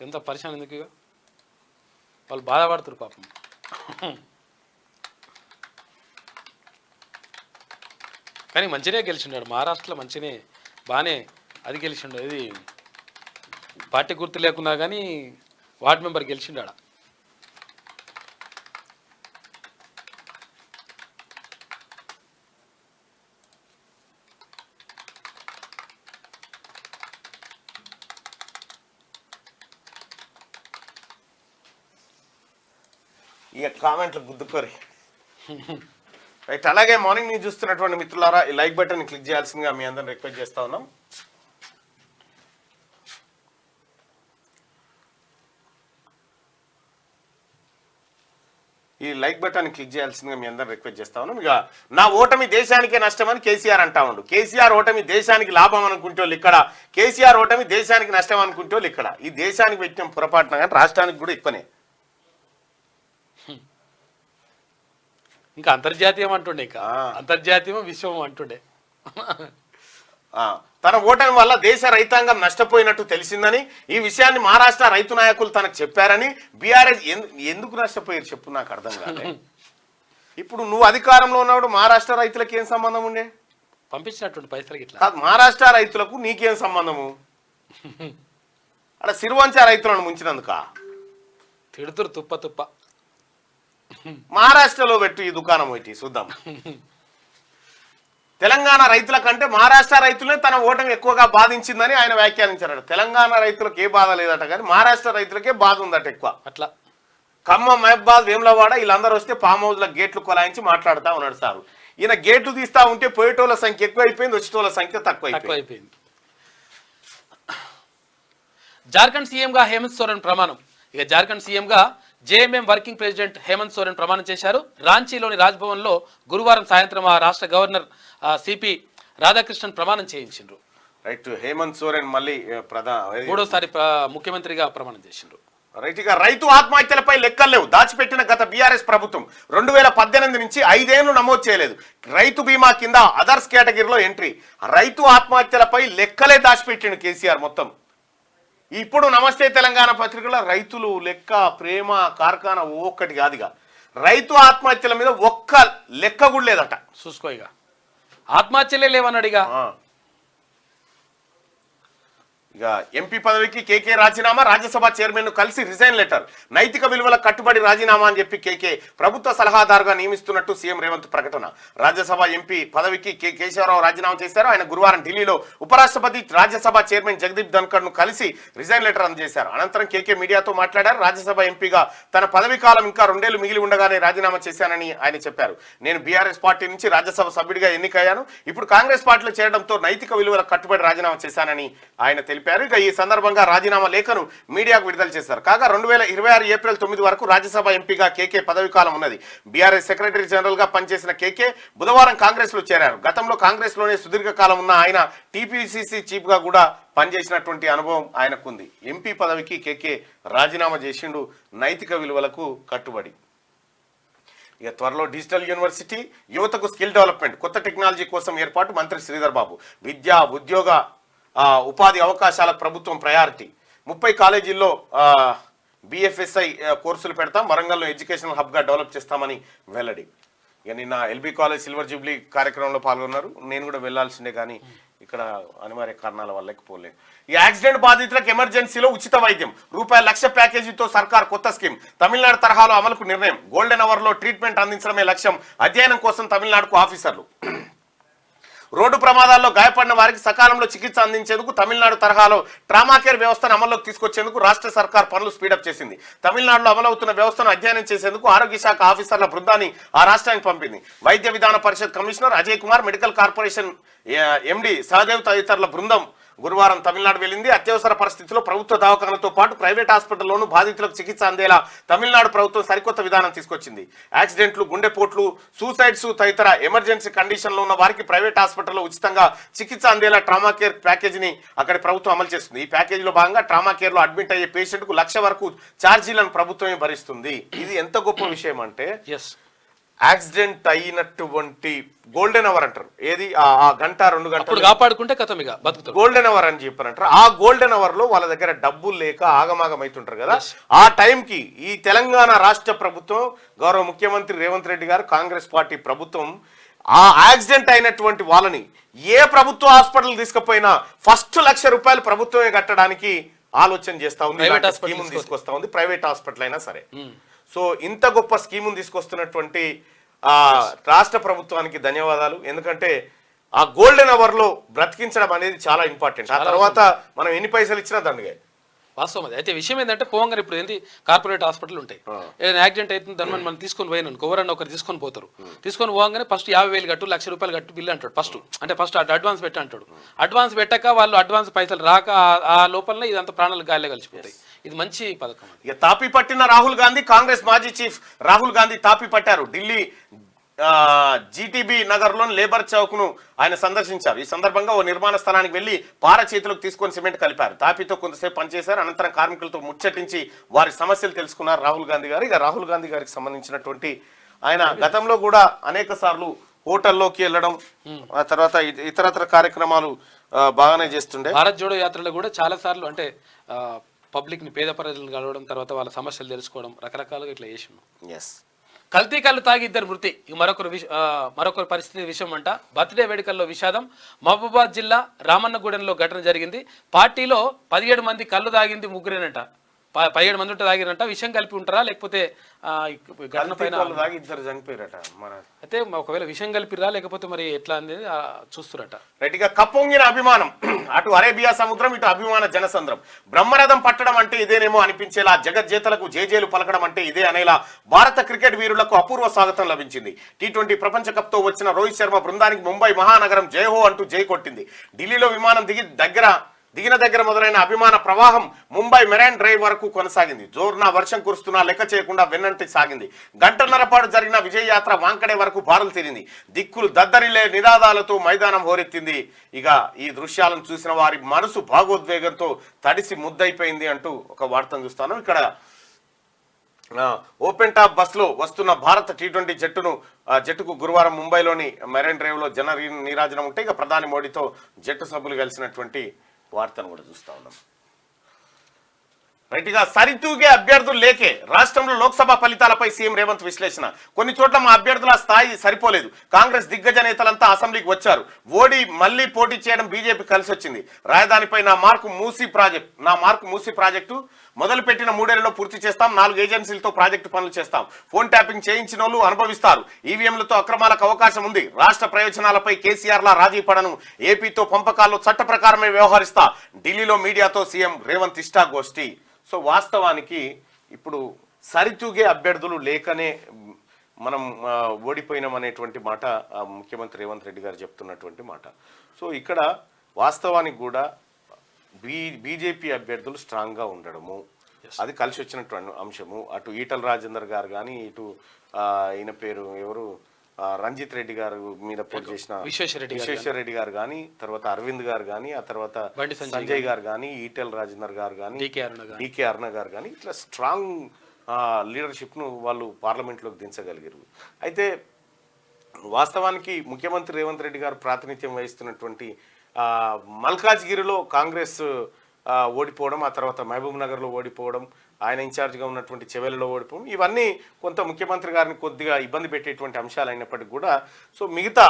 ఎంత పరిశాన్ ఎందుకు, ఇక వాళ్ళు బాధపడుతున్నారు పాపం. కానీ మంచినే గెలిచిండాడు మహారాష్ట్రలో, మంచినే బాగానే అది గెలిచిండు. ఇది పార్టీ గుర్తు లేకున్నా కానీ వార్డు మెంబర్ గెలిచిండాడ. ఇక కామెంట్లు గుద్దుకోరి రైట్. అలాగే మార్నింగ్ న్యూస్ చూస్తున్నటువంటి మిత్రులారా, ఈ లైక్ బటన్ క్లిక్ చేయాల్సిందిగా మీ అందరిని రిక్వెస్ట్ చేస్తా ఉన్నాం. ఈ లైక్ బటన్ క్లిక్ చేయాల్సిందిగా మీ అందరిని రిక్వెస్ట్ చేస్తా ఉన్నాం. ఇక నా ఓటమి దేశానికే నష్టం అని కేసీఆర్ అంటా ఉండు. కేసీఆర్ ఓటమి దేశానికి లాభం అనుకుంటే వాళ్ళు ఇక్కడ, కేసీఆర్ ఓటమి దేశానికి నష్టం అనుకుంటే వాళ్ళు ఇక్కడ. ఈ దేశానికి పెట్టిన పొరపాటున కానీ రాష్ట్రానికి కూడా ఎక్కువనే. ఇంకా అంతర్జాతీయం అంటుండే, ఇంకా అంతర్జాతీయం విశ్వం అంటుండే. తన ఓటమి వల్ల దేశ రైతాంగం నష్టపోయినట్టు తెలిసిందని, ఈ విషయాన్ని మహారాష్ట్ర రైతు నాయకులు తనకు చెప్పారని. బీఆర్ఎస్ ఎందుకు నష్టపోయారు చెప్పు, నాకు అర్థం కాలే. ఇప్పుడు నువ్వు అధికారంలో ఉన్నప్పుడు మహారాష్ట్ర రైతులకు ఏం సంబంధం ఉండే? పంపించినట్టు పైసలకి ఇట్లా. మహారాష్ట్ర రైతులకు నీకేం సంబంధము? అక్కడ సిరివంచ రైతులను ముంచినందుక తిడుతురు తుప్ప తుప్ప. మహారాష్ట్రలో పెట్టు ఈ దుకాణం పెట్టి చూద్దాం. తెలంగాణ రైతుల కంటే మహారాష్ట్ర రైతులే తన ఓటమి ఎక్కువగా బాధించిందని ఆయన వ్యాఖ్యానించారట. తెలంగాణ రైతులకు ఏ బాధ లేదట, కానీ మహారాష్ట్ర రైతులకే బాధ ఉందట ఎక్కువ. అట్లా ఖమ్మం, మహబూబాద్, వేములవాడ వీళ్ళందరూ వస్తే ఫామ్ హౌస్ల గేట్లు కొలాయించి మాట్లాడుతూ ఉన్నాడు సారు. ఈయన గేట్లు తీస్తా ఉంటే పోయేటోళ్ళ సంఖ్య ఎక్కువ అయిపోయింది, వచ్చేటోళ్ళ సంఖ్య తక్కువ అయిపోయింది. జార్ఖండ్ సీఎంగా హేమంత్ సోరెన్ ప్రమాణం. ఇక జార్ఖండ్ సీఎంగా JMM working president Hemant Soren ప్రమాణం చేశారు. రాంచీలోని రాజ్భవన్లో గురువారం సాయంత్రం ఆ రాష్ట్ర గవర్నర్ సిపి రాధాకృష్ణన్ ప్రమాణం చేయించారు. రైట్. హేమంత్ సోరెన్ మళ్ళీ మూడోసారి ముఖ్యమంత్రిగా ప్రమాణం చేసిండ్రు. రైట్. ఇక రైతు ఆత్మహత్యలపై లెక్కలు లేవు. దాచిపెట్టిన గత బీఆర్ఎస్ ప్రభుత్వం 2018 నుంచి 5 ఏళ్లు నమోదు చేయలేదు. రైతు బీమా కింద అదర్స్ కేటగిరీలో ఎంట్రీ. రైతు ఆత్మహత్యలపై లెక్కలే దాచిపెట్టిండు కేసీఆర్ మొత్తం. ఇప్పుడు నమస్తే తెలంగాణ పత్రికలో రైతులు లెక్క, ప్రేమ, కార్ఖానా ఒక్కటి కాదుగా. రైతు ఆత్మహత్యల మీద ఒక్క లెక్క కూడా లేదట. చూసుకో, ఇక ఆత్మహత్యలే లేవన్నాడిగా. ఇక ఎంపీ పదవికి కేకే రాజీనామా. రాజ్యసభ చైర్మన్ ను కలిసి రిజైన్ లెటర్. నైతిక విలువల కట్టుబడి రాజీనామా అని చెప్పి కేకే ప్రభుత్వ సలహాదారుగా నియమిస్తున్నట్టు సీఎం రేవంత్ ప్రకటన. రాజ్యసభ ఎంపీ పదవికి కేశవరావు రాజీనామా చేశారు. ఆయన గురువారం ఢిల్లీలో ఉపరాష్ట్రపతి, రాజ్యసభ చైర్మన్ జగదీప్ ధన్కర్ ను కలిసి రిజైన్ లెటర్ అందజేశారు. అనంతరం కేకే మీడియాతో మాట్లాడారు. రాజ్యసభ ఎంపీగా తన పదవి కాలం ఇంకా 2 ఏళ్లు మిగిలి ఉండగానే రాజీనామా చేశానని ఆయన చెప్పారు. నేను బీఆర్ఎస్ పార్టీ నుంచి రాజ్యసభ సభ్యుడిగా ఎన్నికయ్యాను. ఇప్పుడు కాంగ్రెస్ పార్టీలో చేరడంతో నైతిక విలువల కట్టుబడి రాజీనామా చేశానని ఆయన తెలిపారు. ఇక ఈ సందర్భంగా రాజీనామా లేఖను మీడియాకు విడుదల చేశారు. కాగా 2026 ఏప్రిల్ 9 వరకు రాజ్యసభ ఎంపీగా కేకే పదవి కాలం ఉన్నది. బీఆర్ఎస్ సెక్రటరీ జనరల్ గా పనిచేసిన కేకే బుధవారం కాంగ్రెస్ లో చేరారు. గతంలో కాంగ్రెస్ లోనే సుదీర్ఘకాలం ఉన్న ఆయన టీపీసీసీ చీఫ్ గా కూడా పనిచేసినటువంటి అనుభవం ఆయనకుంది. ఎంపీ పదవికి కేకే రాజీనామా చేసిండు నైతిక విలువలకు కట్టుబడి. ఇక త్వరలో డిజిటల్ యూనివర్సిటీ, యువతకు స్కిల్ డెవలప్మెంట్, కొత్త టెక్నాలజీ కోసం ఏర్పాటు. మంత్రి శ్రీధర్ బాబు. విద్యా, ఉద్యోగ, ఉపాధి అవకాశాలకు ప్రభుత్వం ప్రయారిటీ. 30 కాలేజీల్లో బిఎఫ్ఎస్ఐ కోర్సులు పెడతాం. వరంగల్లో ఎడ్యుకేషనల్ హబ్గా డెవలప్ చేస్తామని వెల్లడి. ఇక నిన్న ఎల్బీ కాలేజ్ సిల్వర్ జూబ్లీ కార్యక్రమంలో పాల్గొన్నారు. నేను కూడా వెళ్లాల్సిందే కానీ ఇక్కడ అనివార్య కారణాల వల్ల పోలేదు. ఈ యాక్సిడెంట్ బాధితులకు ఎమర్జెన్సీలో ఉచిత వైద్యం. ₹1,00,000 ప్యాకేజీతో సర్కార్ కొత్త స్కీమ్. తమిళనాడు తరహాలో అమలుకు నిర్ణయం. గోల్డెన్ అవర్ లో ట్రీట్మెంట్ అందించడమే లక్ష్యం. అధ్యయనం కోసం తమిళనాడుకు ఆఫీసర్లు. రోడ్డు ప్రమాదాల్లో గాయపడిన వారికి సకాలంలో చికిత్స అందించేందుకు తమిళనాడు తరహాలో ట్రామా కేర్ వ్యవస్థను అమల్లోకి తీసుకొచ్చేందుకు రాష్ట్ర సర్కార్ పనులు స్పీడప్ చేసింది. తమిళనాడులో అమలవుతున్న వ్యవస్థను అధ్యయనం చేసేందుకు ఆరోగ్య శాఖ ఆఫీసర్ల బృందాన్ని ఆ రాష్ట్రానికి పంపింది. Vaidya Vidhana Parishad commissioner Ajay Kumar, medical corporation MD Sahadev తదితరుల బృందం గురువారం తమిళనాడు వెళ్లింది. అత్యవసర పరిస్థితుల్లో ప్రభుత్వ దవాఖానతో పాటు ప్రైవేట్ హాస్పిటల్లోనూ బాధితులకు చికిత్స అందేలా తమిళనాడు ప్రభుత్వం సరికొత్త విధానం తీసుకొచ్చింది. యాక్సిడెంట్లు, గుండెపోట్లు, సూసైడ్స్ తదితర ఎమర్జెన్సీ కండిషన్లో ఉన్న వారికి ప్రైవేట్ హాస్పిటల్లో ఉచితంగా చికిత్స అందేలా ట్రామా కేర్ ప్యాకేజీని అక్కడి ప్రభుత్వం అమలు చేస్తుంది. ఈ ప్యాకేజీలో భాగంగా ట్రామా కేర్ లో అడ్మిట్ అయ్యే పేషెంట్ కు ₹1,00,000 వరకు ఛార్జీలను ప్రభుత్వమే భరిస్తుంది. ఇది ఎంత గొప్ప విషయం అంటే, యాక్సిడెంట్ అయినటువంటి గోల్డెన్ అవర్ అంటారు. ఏది ఆ గంట 2 గంటలు కాపాడుకుంటే కథమిగా బతుకుతారు. గోల్డెన్ అవర్ అని చెప్పారంటారు. ఆ గోల్డెన్ అవర్ లో వాళ్ళ దగ్గర డబ్బులు లేక ఆగమాగం అవుతుంటారు కదా. ఆ టైంకి ఈ తెలంగాణ రాష్ట్ర ప్రభుత్వం, గౌరవ ముఖ్యమంత్రి రేవంత్ రెడ్డి గారు, కాంగ్రెస్ పార్టీ ప్రభుత్వం ఆ యాక్సిడెంట్ అయినటువంటి వాళ్ళని ఏ ప్రభుత్వ హాస్పిటల్ తీసుకుపోయినా ఫస్ట్ ₹1,00,000 ప్రభుత్వమే కట్టడానికి ఆలోచన చేస్తా ఉంది. స్కీమ్ తీసుకొస్తా ఉంది. ప్రైవేట్ హాస్పిటల్ అయినా సరే. సో ఇంత గొప్ప స్కీమును తీసుకొస్తున్నటువంటి రాష్ట్ర ప్రభుత్వానికి ధన్యవాదాలు. ఎందుకంటే ఆ గోల్డెన్ అవర్ లో బ్రతికించడం అనేది చాలా ఇంపార్టెంట్. ఆ తర్వాత మనం ఎన్ని పైసలు ఇచ్చినా దండగా. వాస్తవం అది. అయితే విషయం ఏంటంటే, పోంగానే ఇప్పుడు ఏంది కార్పొరేట్ హాస్పిటల్ ఉంటాయి. ఏదైనా యాక్సిడెంట్ అవుతుంది దాన్ని మనం తీసుకొని పోయినాను, ఎవరన్నా ఒకరు తీసుకొని పోతారు. తీసుకొని పోగానే ఫస్ట్ 50,000 కట్టు, ₹1,00,000 కట్టు బిల్లు అంటాడు. ఫస్ట్ అడ్వాన్స్ పెట్ట అంటాడు. అడ్వాన్స్ పెట్టక వాళ్ళు అడ్వాన్స్ పైసలు రాక ఆ లోపలనే ఇదంతా ప్రాణాలు గాలిలో కలిసిపోతాయి. ఇది మంచి పథకం. ఇక తాపి పట్టిన రాహుల్ గాంధీ. కాంగ్రెస్ మాజీ చీఫ్ రాహుల్ గాంధీ తాపి పట్టారు. ఢిల్లీ జీటీబీ నగర్ లోని లేబర్ చౌక్ ను ఆయన సందర్శించారు. ఈ సందర్భంగా ఓ నిర్మాణ స్థలానికి వెళ్లి పార చేతులకు తీసుకొని సిమెంట్ కలిపారు. తాపితో కొంతసేపు పనిచేశారు. అనంతరం కార్మికులతో ముచ్చటించి వారి సమస్యలు తెలుసుకున్నారు రాహుల్ గాంధీ గారు. ఇక రాహుల్ గాంధీ గారికి సంబంధించినటువంటి ఆయన గతంలో కూడా అనేక సార్లు హోటల్లోకి వెళ్ళడం, ఆ తర్వాత ఇతరత్ర కార్యక్రమాలు బాగానే చేస్తుండే. భారత్ జోడో యాత్రలో కూడా చాలా సార్లు అంటే పబ్లిక్ ని, పేద ప్రజలను కలవడం, తర్వాత వాళ్ళ సమస్యలు తెలుసుకోవడం, రకరకాలుగా ఇట్లా చేసిండు. కల్తీ కళ్ళు తాగి 2 మృతి. మరొకరి పరిస్థితి విషయం అంట. బర్త్డే వేడుకల్లో విషాదం. మహబూబాద్ జిల్లా రామన్నగూడెంలో ఘటన జరిగింది. పార్టీలో 17 మంది కళ్ళు తాగింది ముగ్గురేనంట. 17 మంది ఉంటే తాగిరంట. విషయం కలిపి ఉంటారా లేకపోతే ఘటన పైన ఇద్దరు చనిపోయారట. అయితే ఒకవేళ విషయం కలిపిరా లేకపోతే మరి ఎట్లా అనేది చూస్తురట. రైట్. గా కప్పొంగిన అభిమానం. అటు అరేబియా సముద్రం, ఇటు అభిమాన జనసంద్రం. బ్రహ్మరథం పట్టడం అంటే ఇదేనేమో అనిపించేలా, జగజ్జేతలకు జేజేలు పలకడం అంటే ఇదే అనేలా భారత క్రికెట్ వీరులకు అపూర్వ స్వాగతం లభించింది. T20 ప్రపంచ కప్ తో వచ్చిన రోహిత్ శర్మ బృందానికి ముంబై మహానగరం జయహో అంటూ జై కొట్టింది. ఢిల్లీలో విమానం దిగి దగ్గర దిగిన దగ్గర మొదలైన అభిమాన ప్రవాహం ముంబై మెరైన్ డ్రైవ్ వరకు కొనసాగింది. జోరున వర్షం కురుస్తున్నా లెక్క చేయకుండా వెన్నంటి సాగింది. గంటన్నర పాటు జరిగిన విజయ యాత్ర వాంకడే వరకు బారులు తీరింది. దిక్కులు దద్దరిల్లే నినాదాలతో మైదానం హోరెత్తింది. ఇక ఈ దృశ్యాలను చూసిన వారి మనసు భాగోద్వేగంతో తడిసి ముద్దయిపోయింది అంటూ ఒక వార్తను చూస్తాను. ఇక్కడ ఓపెన్ టాప్ బస్లో వస్తున్న భారత టీ20 జట్టుకు గురువారం ముంబైలోని మెరైన్ డ్రైవ్ లో జన నీరాజనం ఉంటే ఇక ప్రధాని మోడీతో జట్టు సభ్యులు కలిసినటువంటి వార్తను కూడా చూస్తా ఉన్నాం. రైట్గా సరితూగే అభ్యర్థులు లేకే రాష్ట్రంలో లోక్సభ ఫలితాలపై సీఎం రేవంత్ విశ్లేషణ. కొన్ని చోట్ల మా అభ్యర్థుల స్థాయి సరిపోలేదు. కాంగ్రెస్ దిగ్గజ నేతలంతా అసెంబ్లీకి వచ్చారు. ఓడి మళ్లీ పోటీ చేయడం బీజేపీ కలిసి వచ్చింది. రాజధానిపై నా మార్కు మూసీ ప్రాజెక్టు మొదలుపెట్టిన 3 ఏళ్లలో పూర్తి చేస్తాం. 4 ఏజెన్సీలతో ప్రాజెక్టు పనులు చేస్తాం. ఫోన్ ట్యాపింగ్ చేయించిన వాళ్ళు అనుభవిస్తారు. ఈవీఎంలతో అక్రమాలకు అవకాశం ఉంది. రాష్ట్ర ప్రయోజనాలపై కేసీఆర్ లా రాజీ పడను. ఏపీతో పంపకాల్లో చట్ట ప్రకారమే వ్యవహరిస్తా. ఢిల్లీలో మీడియాతో సీఎం రేవంత్ ఇష్టాగోష్ఠి. సో వాస్తవానికి ఇప్పుడు సరితూగే అభ్యర్థులు లేకనే మనం ఓడిపోయినాం అనేటువంటి మాట ముఖ్యమంత్రి రేవంత్ రెడ్డి గారు చెప్తున్నటువంటి మాట. సో ఇక్కడ వాస్తవానికి కూడా బీజేపీ అభ్యర్థులు స్ట్రాంగ్గా ఉండడము అది కలిసి వచ్చినటువంటి అంశము. అటు ఈటల రాజేందర్ గారు కానీ ఇటు ఈయన పేరు ఎవరు రంజిత్ రెడ్డి గారు మీద పోటీ చేసిన విశ్వేశ్వర రెడ్డి గారు కానీ తర్వాత అరవింద్ గారు కానీ ఆ తర్వాత సంజయ్ గారు కానీ ఈటెల రాజేందర్ గారు కానీ డికే అరుణ గారు కానీ ఇట్లా స్ట్రాంగ్ లీడర్షిప్ను వాళ్ళు పార్లమెంట్లోకి దించగలిగారు. అయితే వాస్తవానికి ముఖ్యమంత్రి రేవంత్ రెడ్డి గారు ప్రాతినిధ్యం వహిస్తున్నటువంటి మల్కాజ్గిరిలో కాంగ్రెస్ ఓడిపోవడం, ఆ తర్వాత మహబూబ్ నగర్లో ఓడిపోవడం, ఆయన ఇన్ఛార్జ్గా ఉన్నటువంటి చెవెలలో ఓడిపోవడం, ఇవన్నీ కొంత ముఖ్యమంత్రి గారిని కొద్దిగా ఇబ్బంది పెట్టేటువంటి అంశాలు అయినప్పటికీ కూడా సో మిగతా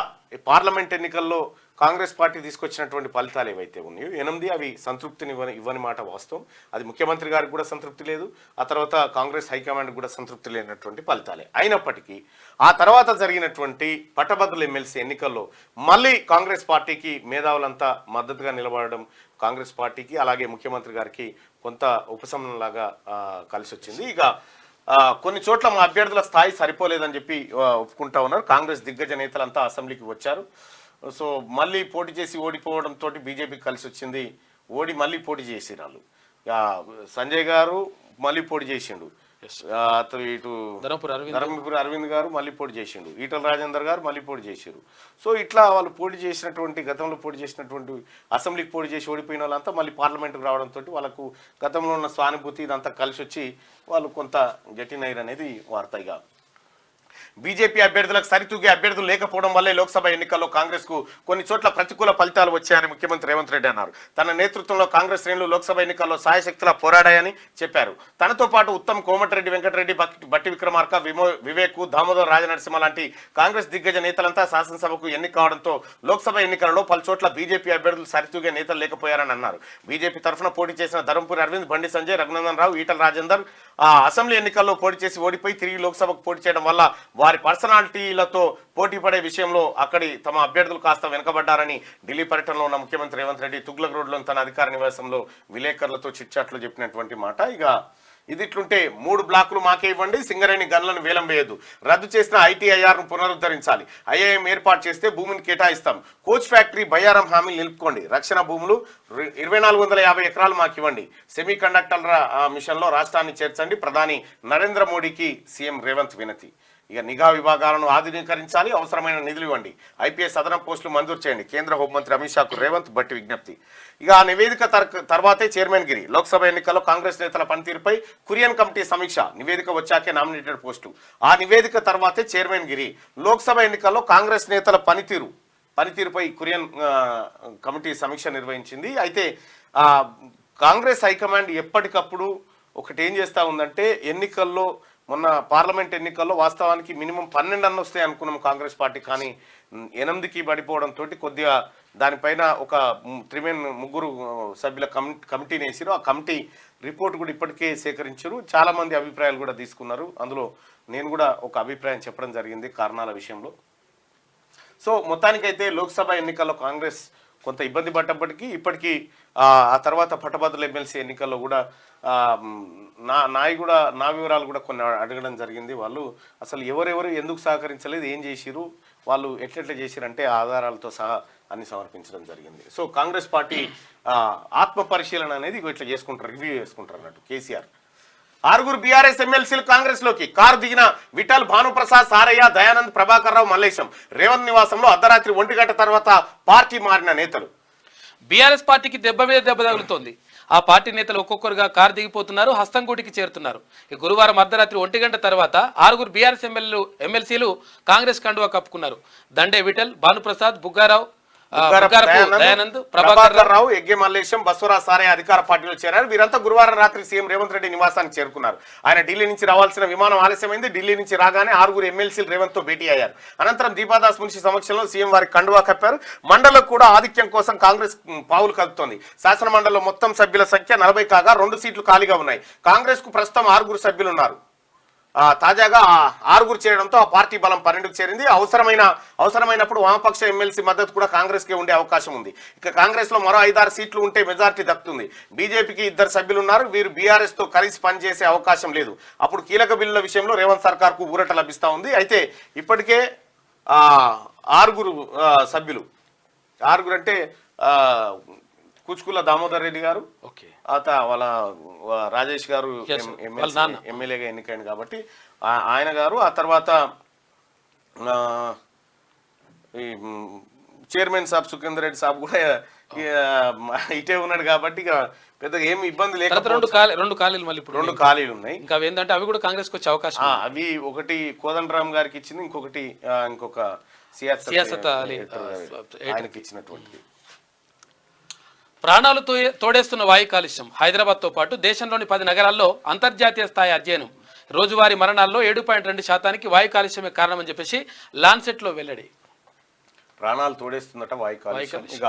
పార్లమెంట్ ఎన్నికల్లో కాంగ్రెస్ పార్టీ తీసుకొచ్చినటువంటి ఫలితాలు ఏవైతే ఉన్నాయో 8 అవి సంతృప్తిని ఇవ్వని మాట వాస్తవం. అది ముఖ్యమంత్రి గారికి కూడా సంతృప్తి లేదు, ఆ తర్వాత కాంగ్రెస్ హైకమాండ్ కూడా సంతృప్తి లేనటువంటి ఫలితాలే. అయినప్పటికీ ఆ తర్వాత జరిగినటువంటి పట్టభద్రుల ఎమ్మెల్సీ ఎన్నికల్లో మళ్ళీ కాంగ్రెస్ పార్టీకి మేధావులంతా మద్దతుగా నిలబడడం కాంగ్రెస్ పార్టీకి అలాగే ముఖ్యమంత్రి గారికి కొంత ఉపశమనంలాగా కలిసి వచ్చింది. ఇక కొన్ని చోట్ల మా అభ్యర్థుల స్థాయి సరిపోలేదని చెప్పి ఒప్పుకుంటా ఉన్నారు. కాంగ్రెస్ దిగ్గజ నేతలంతా అసెంబ్లీకి వచ్చారు. సో మళ్ళీ పోటీ చేసి ఓడిపోవడంతో బీజేపీకి కలిసి వచ్చింది. మళ్ళీ పోటీ చేసినారు. సంజయ్ గారు మళ్ళీ పోటీ చేసిండు, ఇటు ధర్మపురి అరవింద్ గారు మళ్ళీ పోటీ చేసిండు, ఈటల రాజేందర్ గారు మళ్ళీ పోటీ చేశారు. సో ఇట్లా వాళ్ళు పోటీ చేసినటువంటి గతంలో పోటీ చేసినటువంటి అసెంబ్లీకి పోటీ చేసి ఓడిపోయిన వాళ్ళంతా మళ్ళీ పార్లమెంట్కి రావడంతో వాళ్ళకు గతంలో ఉన్న సానుభూతి ఇదంతా కలిసి వచ్చి వాళ్ళు కొంత గట్టినైర్ అనేది వార్త. ఇక బీజేపీ అభ్యర్థులకు సరితూగే అభ్యర్థులు లేకపోవడం వల్లే లోక్సభ ఎన్నికల్లో కాంగ్రెస్ కు కొన్ని చోట్ల ప్రతికూల ఫలితాలు వచ్చాయని ముఖ్యమంత్రి రేవంత్ రెడ్డి అన్నారు. తన నేతృత్వంలో కాంగ్రెస్ శ్రేణులు లోక్సభ ఎన్నికల్లో సాయశక్తులా పోరాడాయని చెప్పారు. తనతో పాటు ఉత్తమ్, కోమటిరెడ్డి వెంకటరెడ్డి, బట్టి విక్రమార్క, వివేక్, దామోదర్ రాజనరసింహ లాంటి కాంగ్రెస్ దిగ్గజ నేతలంతా శాసనసభకు ఎన్నిక కావడంతో లోక్సభ ఎన్నికలలో పలు చోట్ల బీజేపీ అభ్యర్థులు సరితూగే నేతలు లేకపోయారని అన్నారు. బీజేపీ తరఫున పోటీ చేసిన ధర్మపురి అరవింద్, బండి సంజయ్, రఘునందన్ రావు, ఈటల రాజేందర్ అసెంబ్లీ ఎన్నికల్లో పోటీ చేసి ఓడిపోయి తిరిగి లోక్సభకు పోటీ చేయడం వల్ల వారి పర్సనాలిటీలతో పోటీ పడే విషయంలో అక్కడి తమ అభ్యర్థులు కాస్త వెనుకబడ్డారని ఢిల్లీ పర్యటనలో ఉన్న ముఖ్యమంత్రి రేవంత్ రెడ్డి తుగ్లక్ రోడ్లోని తన అధికార నివాసంలో విలేకరులతో చిట్చాట్లు చెప్పినటువంటి మాట. ఇక ఇదిట్లుంటే 3 బ్లాకులు మాకే ఇవ్వండి, సింగరేణి గన్లను వేలం వేయద్దు, రద్దు చేసిన ఐటీఐఆర్ను పునరుద్ధరించాలి, ఐఐఎం ఏర్పాటు చేస్తే భూమిని కేటాయిస్తాం, కోచ్ ఫ్యాక్టరీ బయ్యారం హామీలు నిలుపుకోండి, రక్షణ భూములు 2450 ఎకరాలు మాకు ఇవ్వండి, సెమీ కండక్టర్ల మిషన్లో రాష్ట్రాన్ని చేర్చండి, ప్రధాని నరేంద్ర మోడీకి సీఎం రేవంత్ వినతి. ఇక నిఘా విభాగాలను ఆధునీకరించాలి, అవసరమైన నిధులు ఇవ్వండి, ఐపీఎస్ అదనపు పోస్టులు మంజూరు చేయండి, కేంద్ర హోంమంత్రి అమిత్ షాకు రేవంత్ బట్టి విజ్ఞప్తి. ఇక ఆ నివేదిక తర్వాతే చైర్మన్ గిరి. లోక్సభ ఎన్నికల్లో కాంగ్రెస్ నేతల పనితీరుపై కురియన్ కమిటీ సమీక్ష. నివేదిక వచ్చాకే నామినేటెడ్ పోస్టు. ఆ నివేదిక తర్వాతే చైర్మన్ గిరి. లోక్సభ ఎన్నికల్లో కాంగ్రెస్ నేతల పనితీరుపై కురియన్ కమిటీ సమీక్ష నిర్వహించింది. అయితే కాంగ్రెస్ హైకమాండ్ ఎప్పటికప్పుడు ఒకటి ఏం చేస్తూ ఉందంటే ఎన్నికల్లో మొన్న పార్లమెంట్ ఎన్నికల్లో వాస్తవానికి మినిమం 12 అన్న వస్తాయి అనుకున్నాం కాంగ్రెస్ పార్టీ, కానీ 8కి పడిపోవడంతో కొద్దిగా దానిపైన ఒక 3 సభ్యుల కమిటీని వేసారు. ఆ కమిటీ రిపోర్ట్ కూడా ఇప్పటికే సేకరించారు. చాలామంది అభిప్రాయాలు కూడా తీసుకున్నారు. అందులో నేను కూడా ఒక అభిప్రాయం చెప్పడం జరిగింది కారణాల విషయంలో. సో మొత్తానికైతే లోక్సభ ఎన్నికల్లో కాంగ్రెస్ కొంత ఇబ్బంది పడ్డప్పటికీ ఇప్పటికీ ఆ తర్వాత పట్టభద్రుల ఎమ్మెల్సీ ఎన్నికల్లో కూడా నా వివరాలు కూడా కొన్ని అడగడం జరిగింది. వాళ్ళు అసలు ఎవరెవరు ఎందుకు సహకరించలేదు, ఏం చేసిరు, వాళ్ళు ఎట్లెట్లా చేసిరంటే ఆధారాలతో సహా అని సమర్పించడం జరిగింది. సో కాంగ్రెస్ పార్టీ ఆత్మ పరిశీలన అనేది ఇట్లా చేసుకుంటారు, రివ్యూ చేసుకుంటారు అన్నట్టు కేసీఆర్. 6 బీఆర్ఎస్ ఎమ్మెల్సీలు కాంగ్రెస్ లోకి. కారు దిగిన విఠల్, భానుప్రసాద్, సారయ్య, దయానంద్, ప్రభాకర్ రావు, మల్లేశం. రేవంత్ నివాసంలో అర్ధరాత్రి 1 గంట తర్వాత పార్టీ మారిన నేతలు. బీఆర్ఎస్ పార్టీకి దెబ్బ మీద దెబ్బ తగులుతోంది. ఆ పార్టీ నేతలు ఒక్కొక్కరుగా కారు దిగిపోతున్నారు, హస్తంగూటికి చేరుతున్నారు. ఈ గురువారం అర్ధరాత్రి 1 గంట తర్వాత 6 బీఆర్ఎస్ ఎమ్మెల్సీలు కాంగ్రెస్ కండువా కప్పుకున్నారు. దండే విఠల్, భానుప్రసాద్, బుగ్గారావు, దయానంద్, ప్రభాకర్ రావు, ఎగ్గే మల్లేశం, బస్వరాజ్, సారయ్య అధికార పార్టీలో చేరారు. వీరంతా గురువారం రాత్రి సీఎం రేవంత్ రెడ్డి నివాసానికి చేరుకున్నారు. ఆయన ఢిల్లీ నుంచి రావాల్సిన విమానం ఆలస్యమైంది. ఢిల్లీ నుంచి రాగానే 6 ఎమ్మెల్సీలు రేవంత్ తో భేటీ అయ్యారు. అనంతరం దీపాదాస్ మున్షి సమక్షంలో సీఎం వారికి కండువా కప్పారు. మండలిలో కూడా ఆధిక్యం కోసం కాంగ్రెస్ పావులు కలుపుతోంది. శాసన మండలిలో మొత్తం సభ్యుల సంఖ్య 40 కాగా 2 సీట్లు ఖాళీగా ఉన్నాయి. కాంగ్రెస్ కు ప్రస్తుతం 6 సభ్యులు ఉన్నారు. తాజాగా 6 చేరడంతో ఆ పార్టీ బలం 12కు చేరింది. అవసరమైనప్పుడు వామపక్ష ఎమ్మెల్సీ మద్దతు కూడా కాంగ్రెస్ కే ఉండే అవకాశం ఉంది. ఇక కాంగ్రెస్ లో మరో 5-6 సీట్లు ఉంటే మెజార్టీ దక్కుతుంది. బీజేపీకి 2 సభ్యులు ఉన్నారు. వీరు బీఆర్ఎస్ తో కలిసి పనిచేసే అవకాశం లేదు. అప్పుడు కీలక బిల్లుల విషయంలో రేవంత్ సర్కార్ కు ఊరట లభిస్తా ఉంది. అయితే ఇప్పటికే 6 సభ్యులు, 6 అంటే కుచ్కుల దామోదర్ రెడ్డి గారు, వాళ్ళ రాజేష్ గారు ఎమ్మెల్యేగా ఎన్నికైంది కాబట్టి ఆయన గారు, ఆ తర్వాత ఈ చైర్మన్ సాబ్ సుఖేందర్ రెడ్డి సాబ్ కూడా ఇటే ఉన్నాడు కాబట్టి ఇక పెద్దగా ఏమి ఇబ్బంది లేక 2 ఖాళీలు మళ్ళీ ఇప్పుడు 2 ఖాళీలు ఉన్నాయి. ఇంకా ఏంటంటే అవి కూడా కాంగ్రెస్ కు వచ్చే అవకాశం. అవి ఒకటి కోదండరామ్ గారికి ఇచ్చింది, ఇంకొక సియాసత్ ఆయనకి ఇచ్చినటువంటిది. ప్రాణాలు తోడేస్తున్న వాయు కాలుష్యం. హైదరాబాద్తో పాటు దేశంలోని 10 నగరాల్లో అంతర్జాతీయ స్థాయి అధ్యయనం. రోజువారీ మరణాల్లో 7.2% వాయు కాలుష్యమే కారణమని చెప్పేసి లాన్సెట్లో వెల్లడి. ప్రాణాలు తోడేస్తుందట వాయు కాలుష్యం. ఇక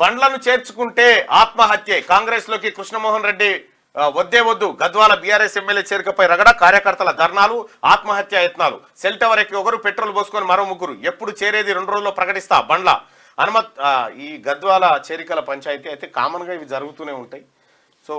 బండ్లను చేర్చుకుంటే ఆత్మహత్యే. కాంగ్రెస్ లోకి కృష్ణమోహన్ రెడ్డి వద్దు. గద్వాల బీఆర్ఎస్ ఎమ్మెల్యే చేరికపై రగడ, కార్యకర్తల ధర్నాలు, ఆత్మహత్య యత్నాలు. సెల్ టవర్ ఎక్కి 1, పెట్రోల్ పోసుకొని మరో 3. ఎప్పుడు చేరేది 2 రోజుల్లో ప్రకటిస్తా బండ్ల. ఈ గద్వాల చేరికల పంచాయతీ అయితే కామన్ గా ఇవి జరుగుతూనే ఉంటాయి. సో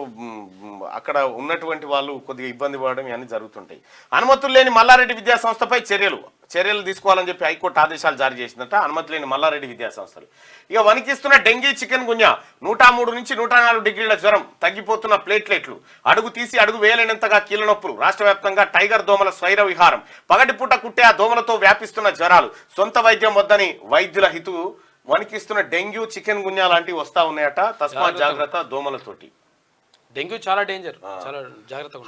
అక్కడ ఉన్నటువంటి వాళ్ళు కొద్దిగా ఇబ్బంది పడడం ఇవన్నీ జరుగుతుంటాయి. అనుమతులు లేని మల్లారెడ్డి విద్యా సంస్థపై చర్యలు తీసుకోవాలని చెప్పి హైకోర్టు ఆదేశాలు జారీ చేసిందట. అనుమతి లేని మల్లారెడ్డి విద్యా సంస్థలు. ఇక వణికిస్తున్న డెంగీ, చికెన్ గున్యా. 103 నుంచి 104 డిగ్రీల జ్వరం, తగ్గిపోతున్న ప్లేట్లెట్లు, అడుగు తీసి అడుగు వేయలేనంతగా కీళ్ళ నొప్పులు. రాష్ట్ర వ్యాప్తంగా టైగర్ దోమల స్వైర విహారం. పగటిపూట కుట్టే ఆ దోమలతో వ్యాపిస్తున్న జ్వరాలు. సొంత వైద్యం వద్దని వైద్యుల హితువు. వణికిస్తున్న డెంగ్యూ, చికెన్ గున్యా లాంటివి వస్తా ఉన్నాయట. తస్మాత్ జాగ్రత్త దోమలతోటి. డెంగ్యూ చాలా డేంజర్, చాలా జాగ్రత్తగా.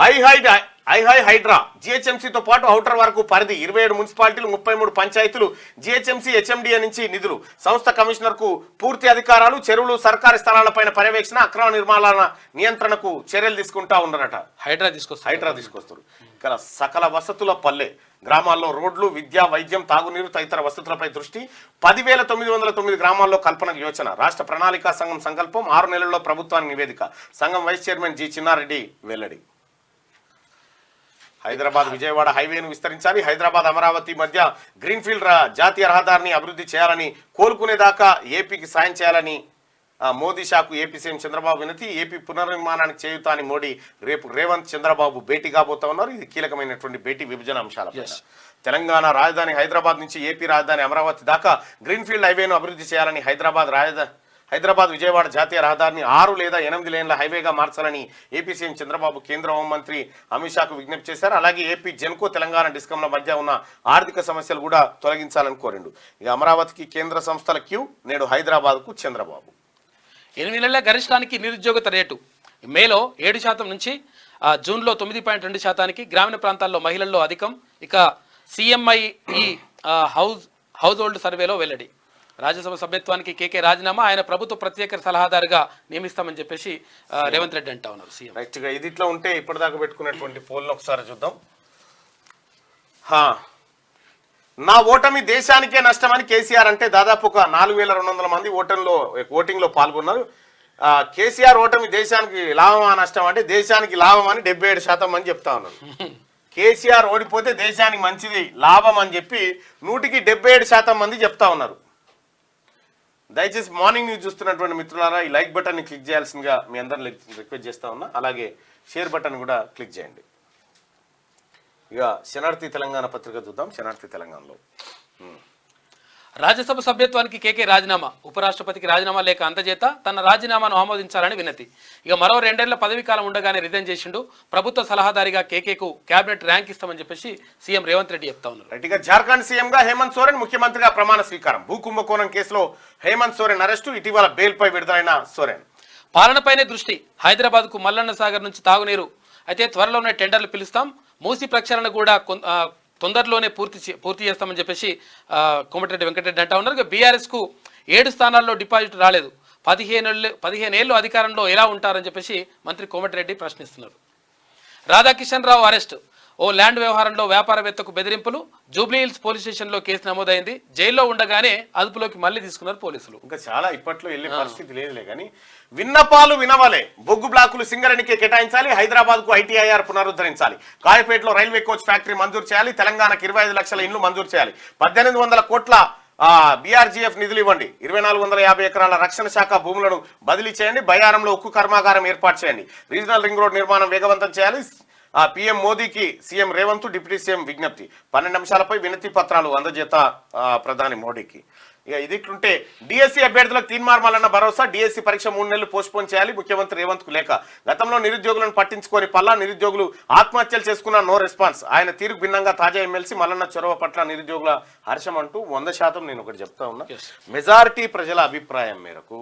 హై హైడ్రా. జిహెచ్ఎంసీతో పాటు ఔటర్ వరకు పరిధి 27 మున్సిపాలిటీలు, 33 పంచాయతీలు. జిహెచ్ఎంసీ హెచ్ఎండిఏ నుంచి నిధులు. సంస్థ కమిషనర్ కు పూర్తి అధికారాలు. చెరువులు, సర్కారీ స్థలాలపైన పర్యవేక్షణ, అక్రమ నిర్మాణాల నియంత్రణకు చర్యలు తీసుకుంటా ఉన్నారట. హైడ్రా తీసుకొస్తారు. ఇక్కడ సకల వసతుల పల్లె. గ్రామాల్లో రోడ్లు, విద్య, వైద్యం, తాగునీరు తదితర వసతులపై దృష్టి. 10,909 గ్రామాల్లో కల్పనకు యోచన. రాష్ట్ర ప్రణాళికా సంఘం సంకల్పం. 6 నెలల్లో ప్రభుత్వానికి నివేదిక. సంఘం వైస్ చైర్మన్ జి చిన్నారెడ్డి వెల్లడి. హైదరాబాద్ విజయవాడ హైవేను విస్తరించాలి. హైదరాబాద్ అమరావతి మధ్య గ్రీన్ఫీల్డ్ జాతీయ రహదారిని అభివృద్ధి చేయాలని, కోలుకునేదాకా ఏపీకి సాయం చేయాలని మోదీ షాకు ఏపీ సీఎం చంద్రబాబు వినతి. ఏపీ పునర్నిర్మాణానికి చేయుతా అని మోడీ రేపు రేవంత్, చంద్రబాబు భేటీ కాబోతా ఉన్నారు. ఇది కీలకమైనటువంటి భేటీ విభజన అంశాలపై. తెలంగాణ రాజధాని హైదరాబాద్ నుంచి ఏపీ రాజధాని అమరావతి దాకా గ్రీన్ఫీల్డ్ హైవేను అభివృద్ధి చేయాలని, హైదరాబాద్ విజయవాడ జాతీయ రహదారిని 6 లేదా 8 లేన్ల హైవేగా మార్చాలని ఏపీ సీఎం చంద్రబాబు కేంద్ర హోంమంత్రి అమిత్ షాకు విజ్ఞప్తి చేశారు. అలాగే ఏపీ జెన్కో, తెలంగాణ డిస్కంల మధ్య ఉన్న ఆర్థిక సమస్యలు కూడా తొలగించాలని కోరిండు. ఇక అమరావతికి కేంద్ర సంస్థల క్యూ. నేడు హైదరాబాద్కు చంద్రబాబు. 8 నెలల గరిష్టానికి నిరుద్యోగత రేటు. మేలో 7% నుంచి జూన్లో 9.2%. గ్రామీణ ప్రాంతాల్లో మహిళల్లో అధికం. ఇక సిఎంఐ హౌస్ హోల్డ్ సర్వేలో వెల్లడి. రాజ్యసభ సభ్యత్వానికి కేకే రాజీనామా. ఆయన ప్రభుత్వ ప్రత్యేక సలహాదారుగా నియమిస్తామని చెప్పేసి రేవంత్ రెడ్డి అంటా ఉన్నారు. సీఎం రైట్గా ఇది ఇట్లా ఉంటే ఇప్పటిదాకా పెట్టుకున్నటువంటి పోల్ను ఒకసారి చూద్దాం. నా ఓటమి దేశానికే నష్టమని కేసీఆర్ అంటే దాదాపు ఒక 4,200 మంది ఓటింగ్లో పాల్గొన్నారు. కేసీఆర్ ఓటమి దేశానికి లాభమా నష్టం అంటే దేశానికి లాభం అని 77% మంది చెప్తా ఉన్నారు. కేసీఆర్ ఓడిపోతే దేశానికి మంచిది, లాభం అని చెప్పి 100కి 77% మంది చెప్తా ఉన్నారు. దయచేసి మార్నింగ్ న్యూస్ చూస్తున్నటువంటి మిత్రులారా ఈ లైక్ బటన్ని క్లిక్ చేయాల్సిందిగా మీ అందరిని రిక్వెస్ట్ చేస్తా ఉన్నా. అలాగే షేర్ బటన్ కూడా క్లిక్ చేయండి. ఇక శనార్థి తెలంగాణ పత్రిక చూద్దాం. శనార్థి తెలంగాణలో రాజ్యసభ సభ్యత్వానికి కేకే రాజీనామా, ఉపరాష్ట్రపతికి రాజీనామా లేఖ అందజేత తన రాజీనామాను ఆమోదించాలని వినతి. ఇక మరో 2 ఏళ్ల పదవీ కాలం ఉండగానే రిజైన్ చేసిండు. ప్రభుత్వ సలహాదారిగా కేకేకు కేబినెట్ ర్యాంక్ ఇస్తామని చెప్పేసి సీఎం రేవంత్ రెడ్డి చెప్తా ఉన్నారు. ఇక జార్ఖండ్ సీఎంగా హేమంత్ సోరెన్, ముఖ్యమంత్రిగా ప్రమాణ స్వీకారం. భూ కుంభకోణం కేసులో హేమంత్ సోరెన్ అరెస్టు, ఇటీవల బెయిల్పై విడుదలైన సోరెన్. పాలనపైనే దృష్టి, హైదరాబాద్కు మల్లన్న సాగర్ నుంచి తాగునీరు అయితే త్వరలోనే టెండర్లు పిలుస్తాం, మూసి ప్రక్షాళన కూడా తొందరలోనే పూర్తి చేస్తామని చెప్పేసి కోమటిరెడ్డి వెంకటరెడ్డి అంటా ఉన్నారు. ఇక బీఆర్ఎస్కు 7 స్థానాల్లో డిపాజిట్ రాలేదు, 15 ఏళ్ళు అధికారంలో ఎలా ఉంటారని చెప్పేసి మంత్రి కోమటిరెడ్డి ప్రశ్నిస్తున్నారు. రాధాకిషన్ రావు అరెస్ట్, ఓ ల్యాండ్ వ్యవహారంలో వ్యాపారవేత్తకు బెదిరింపులు, జూబ్లీహిల్స్ పోలీస్ స్టేషన్లో కేసు నమోదైంది. జైల్లో ఉండగానే అదుపులోకి మళ్లీ తీసుకున్నారు పోలీసులు. ఇంకా చాలా ఇప్పట్లో వెళ్ళే పరిస్థితి లేదులే కానీ విన్నపాలు వినవలే. బొగ్గు బ్లాకులు సింగరేణికి కేటాయించాలి, హైదరాబాద్ కు ఐటీఐఆర్ పునరుద్ధరించాలి, కాయపేటలో రైల్వే కోచ్ ఫ్యాక్టరీ మంజూరు చేయాలి, తెలంగాణకు 25 లక్షల ఇండ్లు మంజూరు చేయాలి, 1800 కోట్ల బీఆర్జీఎఫ్ నిధులు ఇవ్వండి, 2450 ఎకరాల రక్షణ శాఖ భూములను బదిలీ చేయండి, బయ్యారంలో ఉక్కు కర్మాగారం ఏర్పాటు చేయండి, రీజనల్ రింగ్ రోడ్ నిర్మాణం వేగవంతం చేయాలి. పీఎం మోదీకి సీఎం రేవంత్, డిప్యూటీ సీఎం విజ్ఞప్తి. 12 అంశాలపై వినతి పత్రాలు అందజేత ప్రధాని మోడీకి. ఇక ఇదిట్లుంటే డిఎస్సీ అభ్యర్థులకు తీన్మార్ మల్లన్న భరోసా, డిఎస్సీ పరీక్ష 3 నెలలు పోస్ట్పోన్ చేయాలి, ముఖ్యమంత్రి రేవంత్ కు లేఖ. గతంలో నిరుద్యోగులను పట్టించుకొని పల్లా, నిరుద్యోగులు ఆత్మహత్యలు చేసుకున్న నో రెస్పాన్స్. ఆయన తీరుకు భిన్నంగా తాజా ఎమ్మెల్సీ మల్లన్న చొరవ పట్ల నిరుద్యోగుల హర్షం అంటూ 100% నేను ఒకటి చెప్తా ఉన్నా. మెజారిటీ ప్రజల అభిప్రాయం మేరకు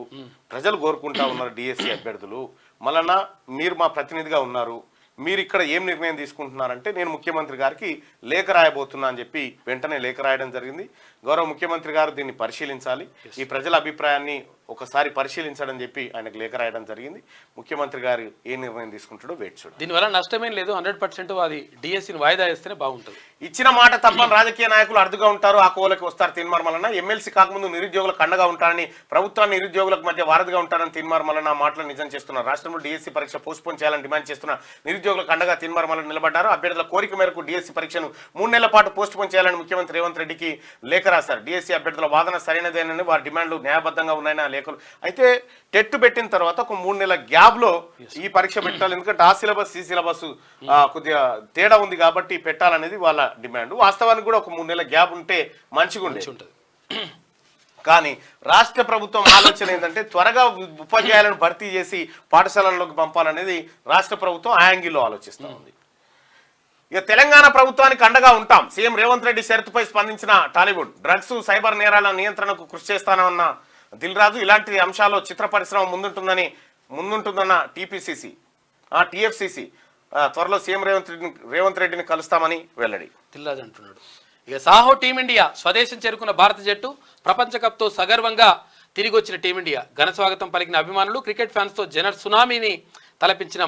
ప్రజలు కోరుకుంటా ఉన్నారు డిఎస్సీ అభ్యర్థులు, మల్లన్న మీరు మా ప్రతినిధిగా ఉన్నారు, మీరు ఇక్కడ ఏం నిర్ణయం తీసుకుంటున్నారంటే నేను ముఖ్యమంత్రి గారికి లేఖ రాయబోతున్నా అని చెప్పి వెంటనే లేఖ రాయడం జరిగింది. గౌరవ ముఖ్యమంత్రి గారు దీన్ని పరిశీలించాలి, ఈ ప్రజల అభిప్రాయాన్ని ఒకసారి పరిశీలించడం చెప్పి ఆయనకు లేఖ రాయడం జరిగింది. ముఖ్యమంత్రి గారు ఏ నిర్ణయం తీసుకుంటాడో వేచి చూడండి. దీనివల్ల నష్టమేం లేదు, 100% అది డిఎస్సీని వాయిదా వేస్తేనే బాగుంటుంది. ఇచ్చిన మాట తప్పని రాజకీయ నాయకులు అడ్డుగా ఉంటారు, ఆ కోవలకి వస్తారు. తీన్మార్ మల్లన్న ఎమ్మెల్సీ కాకముందు నిరుద్యోగులకు అండగా ఉంటారని, ప్రభుత్వాన్ని నిరుద్యోగులకు మధ్య వారధిగా ఉంటారని తీన్మార్ మల్లన్న మాటలు నిజం చేస్తున్నారు. రాష్ట్రంలో డిఎస్సీ పరీక్ష పోస్ట్పోన్ చేయాలని డిమాండ్ చేస్తున్న నిరుద్యోగులకు అండగా తీన్మార్ మల్లన్న నిలబడ్డారు. అభ్యర్థుల కోరిక మేరకు డిఎస్సీ పరీక్షను 3 నెలల పాటు పోస్ట్పోన్ చేయాలని ముఖ్యమంత్రి రేవంత్ రెడ్డికి లేఖ రాశారు. డిఎస్సీ అభ్యర్థుల వాదన సరైనదేనని, వారి డిమాండ్లు న్యాయబద్ధంగా ఉన్నాయని ఆ లేఖలు. అయితే టెట్ పెట్టిన తర్వాత ఒక 3 నెలల గ్యాప్ లో ఈ పరీక్ష పెట్టాలి, ఎందుకంటే ఆ సిలబస్ ఈ సిలబస్ కొద్దిగా తేడా ఉంది కాబట్టి పెట్టాలనేది వాళ్ళ డిమాండ్. వాస్తవానికి కూడా ఒక 3 నెలల గ్యాప్ ఉంటే మంచిగా ఉంటుంది. కానీ రాష్ట్ర ప్రభుత్వం ఆలోచన ఏంటంటే త్వరగా ఉపాధ్యాయులను భర్తీ చేసి పాఠశాలల్లోకి పంపాలనేది రాష్ట్ర ప్రభుత్వం ఆ యాంగిల్లో ఆలోచిస్తూ ఉంది. ఇక తెలంగాణ ప్రభుత్వానికి అండగా ఉంటాం, సీఎం రేవంత్ రెడ్డి షరతుపై స్పందించిన టాలీవుడ్. డ్రగ్స్, సైబర్ నేరాల నియంత్రణకు కృషి చేస్తానన్న దిల్ రాజు, ఇలాంటి అంశాల్లో చిత్ర పరిశ్రమ ముందుంటుందన్న టీఎఫ్సీసీ త్వరలో సీఎం రేవంత్ రెడ్డిని కలుస్తామని వెల్లడి. దిల్ రాజు అంటున్నాడు. ఇక సాహో టీమిండియా స్వదేశం చేరుకున్న భారత జట్టు, ప్రపంచ కప్తో సగర్వంగా తిరిగి వచ్చిన టీమిండియా. ఘన స్వాగతం పలికిన అభిమానులు, క్రికెట్ ఫ్యాన్స్తో జనర్ సునామీని తలపించిన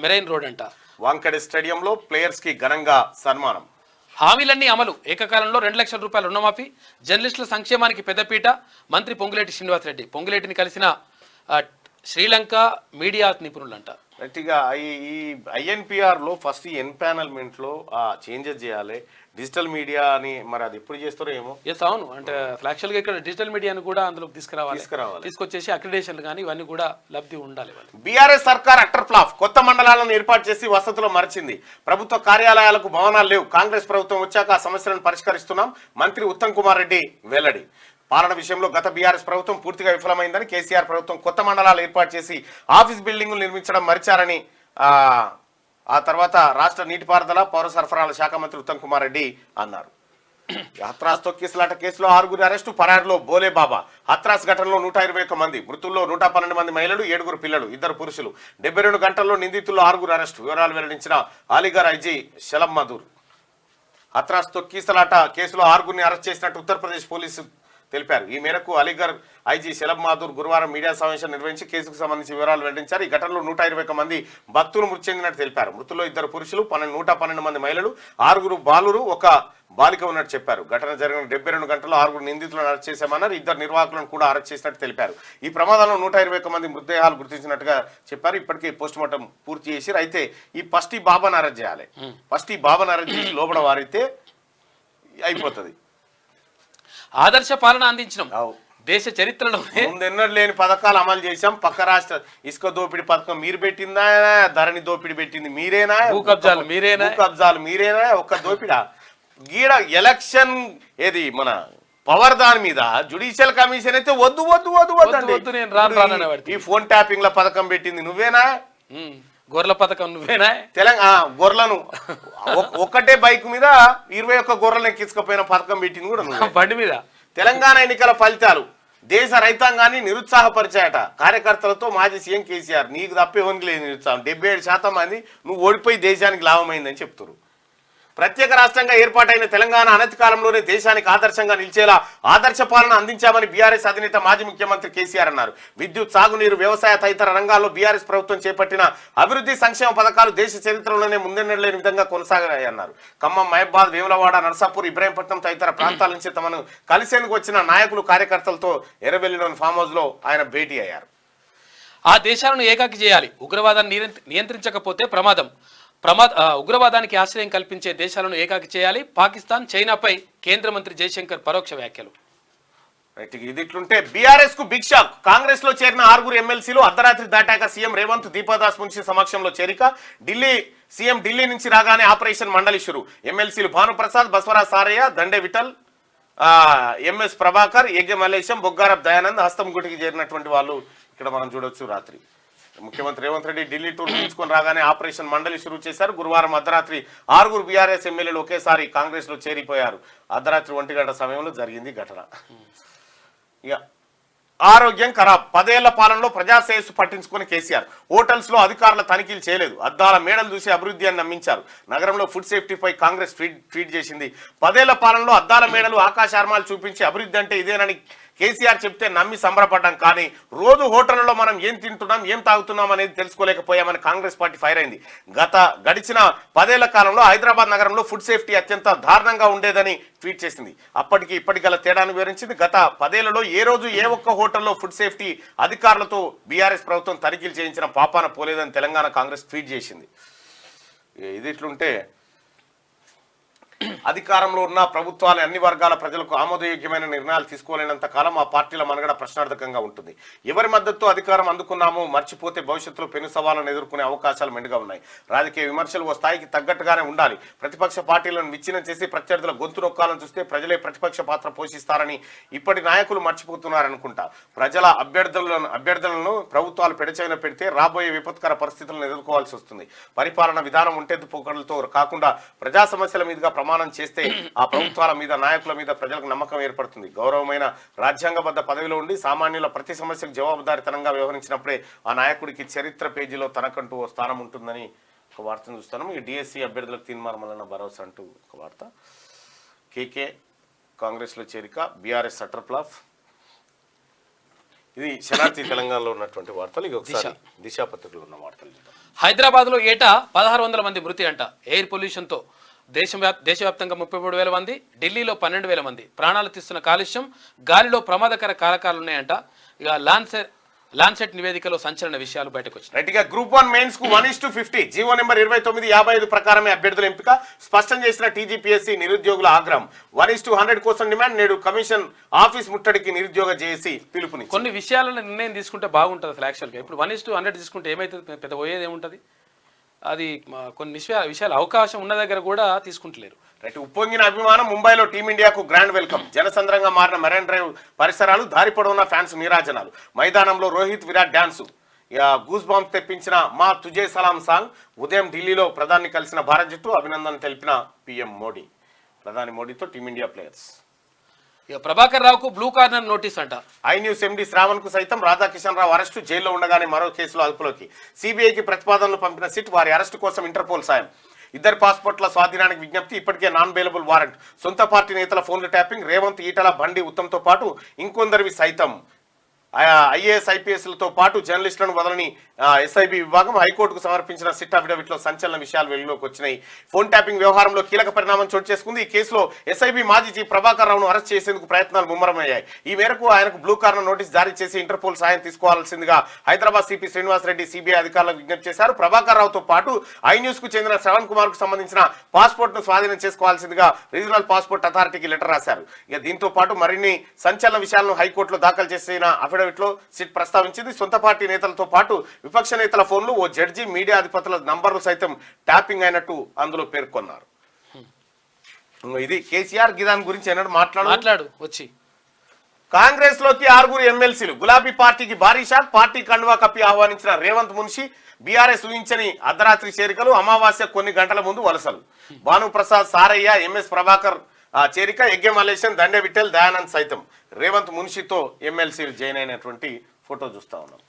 మెరైన్ రోడ్ అంట. వాంఖడే స్టేడియంలో ప్లేయర్స్ కి ఘనంగా సన్మానం. హామీలన్నీ అమలు, ఏకకాలంలో 2 లక్షల రూపాయల రుణమాఫీ, జర్నలిస్టుల సంక్షేమానికి పెద్దపీట. మంత్రి పొంగులేటి శ్రీనివాసరెడ్డి పొంగులేటిని కలిసిన శ్రీలంక మీడియా నిపుణులంట. గట్టిగా ఈ ఐఎన్పిఆర్ లో ఫస్ట్ ఈ ఎన్పానల్మెంట్ లో చేంజెస్ చేయాలి. డిజిటల్ మీడియా అని మరి అది ఎప్పుడు చేస్తారో ఏమో. ఎస్ అవును, అంటే యాక్చువల్ గా ఇక్కడ డిజిటల్ మీడియాను కూడా అందులో తీసుకురావాలి, తీసుకొచ్చేసి అక్రిడేషన్లు కానీ ఇవన్నీ కూడా లబ్ధి ఉండాలి. బీఆర్ఎస్ సర్కార్ అట్టర్ ఫ్లాప్, కొత్త మండలాలను ఏర్పాటు చేసి వసతులు మరిచింది. ప్రభుత్వ కార్యాలయాలకు భవనాలు లేవు, కాంగ్రెస్ ప్రభుత్వం వచ్చాక ఆ సమస్యలను పరిష్కరిస్తున్నాం. మంత్రి ఉత్తమ్ కుమార్ రెడ్డి వెల్లడి. పాలన విషయంలో గత బీఆర్ఎస్ ప్రభుత్వం పూర్తిగా విఫలమైందని, కేసీఆర్ ప్రభుత్వం కొత్త మండలాలు ఏర్పాటు చేసి ఆఫీస్ బిల్డింగులు నిర్మించడం మరిచారని, ఆ తర్వాత రాష్ట్ర నీటిపారుదల పౌర సరఫరాల శాఖ మంత్రి ఉత్తమ్ కుమార్ రెడ్డి అన్నారు. హత్రాస్ తొక్కిసలాట కేసులో 6 అరెస్టు, పరారులో బోలే బాబా. హత్రాస్ ఘటనలో 121 మంది, మృతుల్లో 112 మంది మహిళలు, 7 పిల్లలు, 2 పురుషులు. 72 గంటల్లో నిందితుల్లో 6 అరెస్టు. వివరాలు వెల్లడించిన అలీగర్ ఐజీ షలబ్ మధూర్. హత్రాస్ తొక్కిసలాట కేసులో 6 అరెస్ట్ చేసినట్టు ఉత్తరప్రదేశ్ పోలీసు తెలిపారు. ఈ మేరకు అలీగర్ ఐజీ షలబ్ మాధూర్ గురువారం మీడియా సమావేశం నిర్వహించి కేసుకు సంబంధించి వివరాలు వెల్లడించారు. ఈ ఘటనలో 121 మంది భక్తులు మృతి చెందినట్టు తెలిపారు. మృతుల్లో 2 పురుషులు, 112 మంది మహిళలు, 6 బాలురు, 1 బాలిక ఉన్నట్టు చెప్పారు. ఘటన జరిగిన 72 గంటల్లో 6 నిందితులను అరెస్ట్ చేశామన్నారు. 2 నిర్వాహకులను కూడా అరెస్ట్ చేసినట్టు తెలిపారు. ఈ ప్రమాదంలో 121 మంది మృతదేహాలు గుర్తించినట్టుగా చెప్పారు. ఇప్పటికే పోస్ట్ మార్టం పూర్తి చేసి అయితే ఈ ఫస్ట్ ఈ బాబాను అరెస్ట్ చేయాలి. ఫస్ట్ ఈ బాబాను అరెస్ట్ చేసి లోపల వారైతే అయిపోతుంది. ఆదర్శ పాలన అందించడం దేశ చరిత్రలో ముందెన్నడూ లేని పథకాలు అమలు చేశాం. పక్క రాష్ట్ర ఇసుక దోపిడీ పథకం మీరు పెట్టిందా, ధరణి దోపిడీ పెట్టింది మీరేనా, భూ కబ్జాలు మీరేనా, ఒక్క దోపిడా. గీడ ఎలక్షన్ ఏది మన పవర్ దాని మీద జుడిషియల్ కమిషన్ అయితే వద్దు వద్దు వద్దు వద్దు వద్దు, నేను రాను ఈ ఫోన్ ట్యాపింగ్ ల పథకం పెట్టింది నువ్వేనా? గొర్రెల పథకం నువ్వేనా? తెలంగాణ గొర్రెలను ఒక్కటే బైక్ మీద 21 గొర్రెలను ఎక్కించుకపోయిన పథకం పెట్టింది కూడా నువ్వే. బండి మీద. తెలంగాణ ఎన్నికల ఫలితాలు దేశ రైతాంగాన్ని నిరుత్సాహపరిచాయట కార్యకర్తలతో మాజీ సీఎం కేసీఆర్. నీకు తప్ప ఎవరికి లేదు నిరుత్సాహం. 77% మంది నువ్వు ఓడిపోయి దేశానికి లాభమైందని చెప్తున్నారు. ప్రత్యేక రాష్ట్రంగా ఏర్పాటైన తెలంగాణ అనతి కాలంలోనే దేశానికి ఆదర్శంగా నిలిచేలా ఆదర్శ పాలన అందించామని బీఆర్ఎస్ అధినేత మాజీ ముఖ్యమంత్రి కేసీఆర్ అన్నారు. విద్యుత్, సాగునీరు, వ్యవసాయ తదితర రంగాల్లో బీఆర్ఎస్ ప్రభుత్వం చేపట్టిన అభివృద్ధి సంక్షేమ పథకాలు దేశ చరిత్రలోనే ముందెన్నలేని విధంగా కొనసాగాయన్నారు. ఖమ్మం, మహబూబాద్, వేములవాడ, నర్సాపూర్, ఇబ్రాహీంపట్నం తదితర ప్రాంతాల నుంచి తమను కలిసేందుకు వచ్చిన నాయకులు, కార్యకర్తలతో ఎర్రబెల్లిలోని ఫామ్ హౌస్ లో ఆయన భేటీ అయ్యారు. ఆ దేశాలను ఏకాకి చేయాలి, ఉగ్రవాదాన్ని నియంత్రించకపోతే ఉగ్రవాదానికి ఆశ్రయం కల్పించే దేశాలను ఏకాకి చేయాలి. పాకిస్తాన్, చైనాపై కేంద్ర మంత్రి జయశంకర్ పరోక్ష వ్యాఖ్యలు. ఇది ఇట్లుంటే బీఆర్ఎస్ కు బిగ్ షాక్. కాంగ్రెస్ లో చేరిన 6 ఎమ్మెల్సీలు అర్ధరాత్రి దాటాక సీఎం రేవంత్, దీపాదాస్ మున్షి సమక్షంలో చేరిక. సీఎం ఢిల్లీ నుంచి రాగానే ఆపరేషన్ మండలి షురు. ఎమ్మెల్సీలు భానుప్రసాద్, బస్వరాజ్ సారయ్య, దండే విఠల్, ఎంఎస్ ప్రభాకర్, యజ్ఞ మల్లేశం, బొగ్గారప్ దయానంద్ హస్తం గుటికి చేరినటువంటి వాళ్ళు ఇక్కడ మనం చూడొచ్చు. రాత్రి ముఖ్యమంత్రి రేవంత్ రెడ్డి ఢిల్లీ టూర్ తీసుకొని రాగానే ఆపరేషన్ మండలి షురూ చేశారు. గురువారం అర్ధరాత్రి 6 బీఆర్ఎస్ ఎమ్మెల్యేలు ఒకేసారి కాంగ్రెస్ లో చేరిపోయారు. అర్ధరాత్రి 1 గంట సమయంలో జరిగింది ఘటన. ఇక ఆరోగ్యం ఖరాబ్. 10 ఏళ్ల పాలనలో ప్రజాశ్రేయస్సు పట్టించుకుని కేసీఆర్. హోటల్స్ లో అధికారుల తనిఖీలు చేయలేదు, అద్దాల మేడలు చూసి అభివృద్ధి అని నమ్మించారు. నగరంలో ఫుడ్ సేఫ్టీపై కాంగ్రెస్ ట్వీట్ చేసింది. 10 ఏళ్ల పాలనలో అద్దాల మేడలు, ఆకాశార్మాలు చూపించి అభివృద్ధి అంటే ఇదేనని కేసీఆర్ చెప్తే నమ్మి సంబరపడ్డాం. కానీ రోజు హోటళ్లలో మనం ఏం తింటున్నాం, ఏం తాగుతున్నాం అనేది తెలుసుకోలేకపోయామని కాంగ్రెస్ పార్టీ ఫైర్ అయింది. గడిచిన 10 ఏళ్ల కాలంలో హైదరాబాద్ నగరంలో ఫుడ్ సేఫ్టీ అత్యంత దారుణంగా ఉండేదని ట్వీట్ చేసింది. అప్పటికి ఇప్పటికి గల తేడాను వివరించింది. గత 10 ఏళ్లలో ఏ రోజు ఏ ఒక్క హోటల్లో ఫుడ్ సేఫ్టీ అధికారులతో బీఆర్ఎస్ ప్రభుత్వం తనిఖీలు చేయించిన పాపాన పోలేదని తెలంగాణ కాంగ్రెస్ ట్వీట్ చేసింది. ఇది ఇట్లుంటే అధికారంలో ఉన్న ప్రభుత్వాలు అన్ని వర్గాల ప్రజలకు ఆమోదయోగ్యమైన నిర్ణయాలు తీసుకోలేనంత కాలం ఆ పార్టీల మనుగడ ప్రశ్నార్థకంగా ఉంటుంది. ఎవరి మద్దతు అధికారం అందుకున్నామో మర్చిపోతే భవిష్యత్తులో పెను సవాళ్లను ఎదుర్కొనే అవకాశాలు మెండుగా ఉన్నాయి. రాజకీయ విమర్శలు ఓ స్థాయికి తగ్గట్టుగానే ఉండాలి. ప్రతిపక్ష పార్టీలను విచ్ఛిన్నం చేసి ప్రత్యర్థుల గొంతు నొక్కాలను చూస్తే ప్రజలే ప్రతిపక్ష పాత్ర పోషిస్తారని ఇప్పటి నాయకులు మర్చిపోతున్నారనుకుంటా. ప్రజల అభ్యర్థులను ప్రభుత్వాలు పెడచెవిన పెడితే రాబోయే విపత్కర పరిస్థితులను ఎదుర్కోవాల్సి వస్తుంది. పరిపాలన విధానం ఉంటెద్దు పోకడలతో కాకుండా ప్రజా సమస్యల మీదుగా ప్రమాణం చేస్తే ఆ ప్రభుత్వాల మీద, నాయకుల మీద ప్రజలకు నమ్మకం ఏర్పడుతుంది. గౌరవమైన రాజ్యాంగబద్ధ పదవిలో ఉండి సామాన్యుల ప్రతి సమస్యకు జవాబుదారీతనంగా వ్యవహరించినప్పుడే ఆ నాయకుడికి చరిత్ర పేజీలో తనకంటూ ఓ స్థానం ఉంటుందని ఒక వార్తను చూస్తాను. ఈ డిఎస్సి అభ్యర్థులకు తీర్మానమన్న భరోసా అంటూ ఒక వార్త. కేకే కాంగ్రెస్లో చేరిక, బీఆర్ఎస్ షట్టర్ ప్లాఫ్. ఇది శనార్థి తెలంగాణలో ఉన్నటువంటి వార్తలు. ఇది ఒకసారి దిశా పత్రికలో ఉన్న వార్తలు. హైదరాబాద్లో ఏటా 1600 మంది మృతి అంట ఎయిర్ పొల్యూషన్తో. దేశవ్యాప్తంగా 33,000 మంది, ఢిల్లీలో 12,000 మంది ప్రాణాలు తీస్తున్న కాలుష్యం, గాలిలో ప్రమాదకర కారకాలున్నాయంట. ఇక లాన్సెట్ నివేదికలో సంచలన విషయాలు బయటకు వచ్చాయి. రైట్గా గ్రూప్ 1 మెయిన్స్ కు 1:50 జీవో నెంబర్ 2955 ప్రకారమే అభ్యర్థుల ఎంపిక స్పష్టం చేసిన టీజీపీఎస్సీ. నిరుద్యోగుల ఆగ్రహం. 1:100 కోసం డిమాండ్. నేడు కమిషన్ ఆఫీస్ ముట్టడికి నిరుద్యోగ జేఏసీ పిలుపుని. కొన్ని విషయాలను నిర్ణయం తీసుకుంటే బాగుంటుంది అసలు. యాక్చువల్గా ఇప్పుడు 1:100 తీసుకుంటే ఏమైతుంది, పెద్ద పోయేది ఏముంటుంది. అది కొన్ని విషయాలు అవకాశం ఉన్న దగ్గర కూడా తీసుకుంటలేరు. రైట్. ఉప్పొంగిన అభిమానం. ముంబైలో టీమిండియాకు గ్రాండ్ వెల్కమ్. జనసంద్రంగా మారిన మెరైన్ డ్రైవ్ పరిసరాలు, దారి పొడవున్న ఫ్యాన్స్ నీరాజనాలు. మైదానంలో Rohit, Virat dance. Goose bumps తెప్పించిన మా తుజే సలాం సాంగ్. ఉదయం ఢిల్లీలో ప్రధాని కలిసిన భారత జట్టు, అభినందన తెలిపిన పీఎం మోడీ. ప్రధాని మోడీతో టీమిండియా ప్లేయర్స్. ఇక ప్రభాకర్ రావుకు బ్లూ కార్నర్ నోటీస్ అంట. ఐ న్యూస్ ఎండీ శ్రావణ్ కు సైతం రాధాకిషన్ రావు అరెస్టు. జైల్లో ఉండగానే మరో కేసులో అదుపులోకి. సిబిఐకి ప్రతిపాదనలు పంపిన సిట్. వారి అరెస్టు కోసం ఇంటర్పోల్ సాయం. 2 పాస్పోర్ట్ల స్వాధీనానికి విజ్ఞప్తి. ఇప్పటికే నాన్ బెయిలబుల్ వారెంట్. సొంత పార్టీ నేతల ఫోన్ల ట్యాపింగ్. రేవంత్, ఈటల, బండి ఉత్తమ్తో పాటు ఇంకొందరివి సైతం. ఐఏఎస్, ఐపీఎస్లతో పాటు జర్నలిస్టులను వదలని ఎస్ఐబి విభాగం. హైకోర్టుకు సమర్పించిన సిట్ అఫిడవిట్లో సంచలన విషయాలు వెలుగులోకి వచ్చినాయి. ఫోన్ ట్యాపింగ్ వ్యవహారంలో కీలక పరిణామం చోటు చేసుకుంది. ఈ కేసులో ఎస్ఐబి మాజీ చీఫ్ ప్రభాకర్ రావును అరెస్ట్ చేసేందుకు ప్రయత్నాలు ముమ్మరమయ్యాయి. ఈ మేరకు ఆయనకు బ్లూ కార్నర్ నోటీస్ జారీ చేసి ఇంటర్పోల్ సాయం తీసుకోవాల్సిందిగా హైదరాబాద్ సిపి శ్రీనివాసరెడ్డి సిబిఐ అధికారులకు విజ్ఞప్తి చేశారు. ప్రభాకర్ రావుతో పాటు ఐ న్యూస్ కు చెందిన శ్రవణ్ కుమార్ కు సంబంధించిన పాస్పోర్ట్ ను స్వాధీనం చేసుకోవాల్సిందిగా రీజనల్ పాస్పోర్ట్ అథారిటీకి లెటర్ రాశారు. ఇక దీంతో పాటు మరిన్ని సంచలన విషయాలను హైకోర్టులో దాఖలు చేసిన అఫిడవిట్లో సిట్ ప్రస్తావించింది. సొంత పార్టీ నేతలతో పాటు విపక్ష నేతల ఫోన్లు, ఓ జడ్జి, మీడియా అధిపతుల నంబర్లు సైతం ట్యాపింగ్ అయినట్టు అందులో పేర్కొన్నారు. ఇది కేసీఆర్ గిదాన్ గురించి ఏనాడు మాట్లాడు వచ్చి. కాంగ్రెస్ లోకి 6 ఎమ్మెల్సీలు. గులాబీ పార్టీకి భారీ షాక్. పార్టీ కండువా కప్పి ఆహ్వానించిన రేవంత్ మున్షి. బీఆర్ఎస్ ఊహించని అర్ధరాత్రి చేరికలు. అమావాస్య కొన్ని గంటల ముందు వలసలు. భానుప్రసాద్, సారయ్య, ఎంఎస్ ప్రభాకర్ చేరిక. యజ్ఞ మలేషన్, దండే విఠల్, దయానంద్ సైతం రేవంత్ మున్షితో ఎమ్మెల్సీలు జాయిన్ అయినటువంటి ఫోటో చూస్తా ఉన్నాం.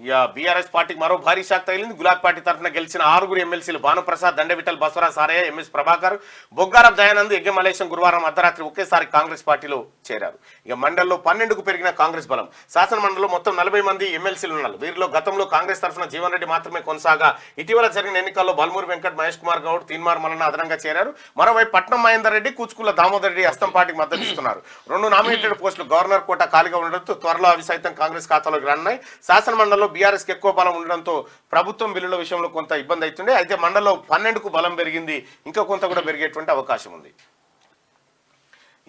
ఇక బీఆర్ఎస్ పార్టీకి మరో భారీ షాక్ తగిలింది. గులాబీ పార్టీ తరఫున గెలిచిన 6 ఎమ్మెల్సీలు భానుప్రసాద్, దండే విఠల్, బసవరాజ్, సారయ్య, ఎంఎస్ ప్రభాకర్, బొగ్గారం దయానంద్, యజ్ఞ మలేశం గురువారం అర్ధరాత్రి ఒకేసారి కాంగ్రెస్ పార్టీలో చేరారు. ఇక మండలిలో 12కు పెరిగిన కాంగ్రెస్ బలం. శాసన మండలిలో మొత్తం 40 మంది ఎమ్మెల్సీలు ఉన్నారు. వీరిలో గతంలో కాంగ్రెస్ తరఫున జీవన్ రెడ్డి మాత్రమే కొనసాగా ఇటీవల జరిగిన ఎన్నికల్లో బల్మూరి వెంకట్, మహేష్ కుమార్ గౌడ్, తీన్మార్ మల్లన్న అదనంగా చేరారు. మరోవైపు పట్నం మహేందర్ రెడ్డి, కూచుకుల దామోదర్ రెడ్డి హస్తం పార్టీకి మద్దతు ఇస్తున్నారు. 2 నామినేటెడ్ పోస్టులు గవర్నర్ కోట ఖాళీగా ఉండడంతో త్వరలో అవి సైతం కాంగ్రెస్ ఖాతాలోకి రానున్నాయి. శాసన మండలిలో బీఆర్ఎస్ ఎక్కువ బలం ఉండడంతో ప్రభుత్వం బిల్లుల విషయంలో కొంత ఇబ్బంది అవుతుండే. అయితే మండలిలో 12కు బలం పెరిగింది. ఇంకా కొంత కూడా పెరిగేటువంటి అవకాశం ఉంది.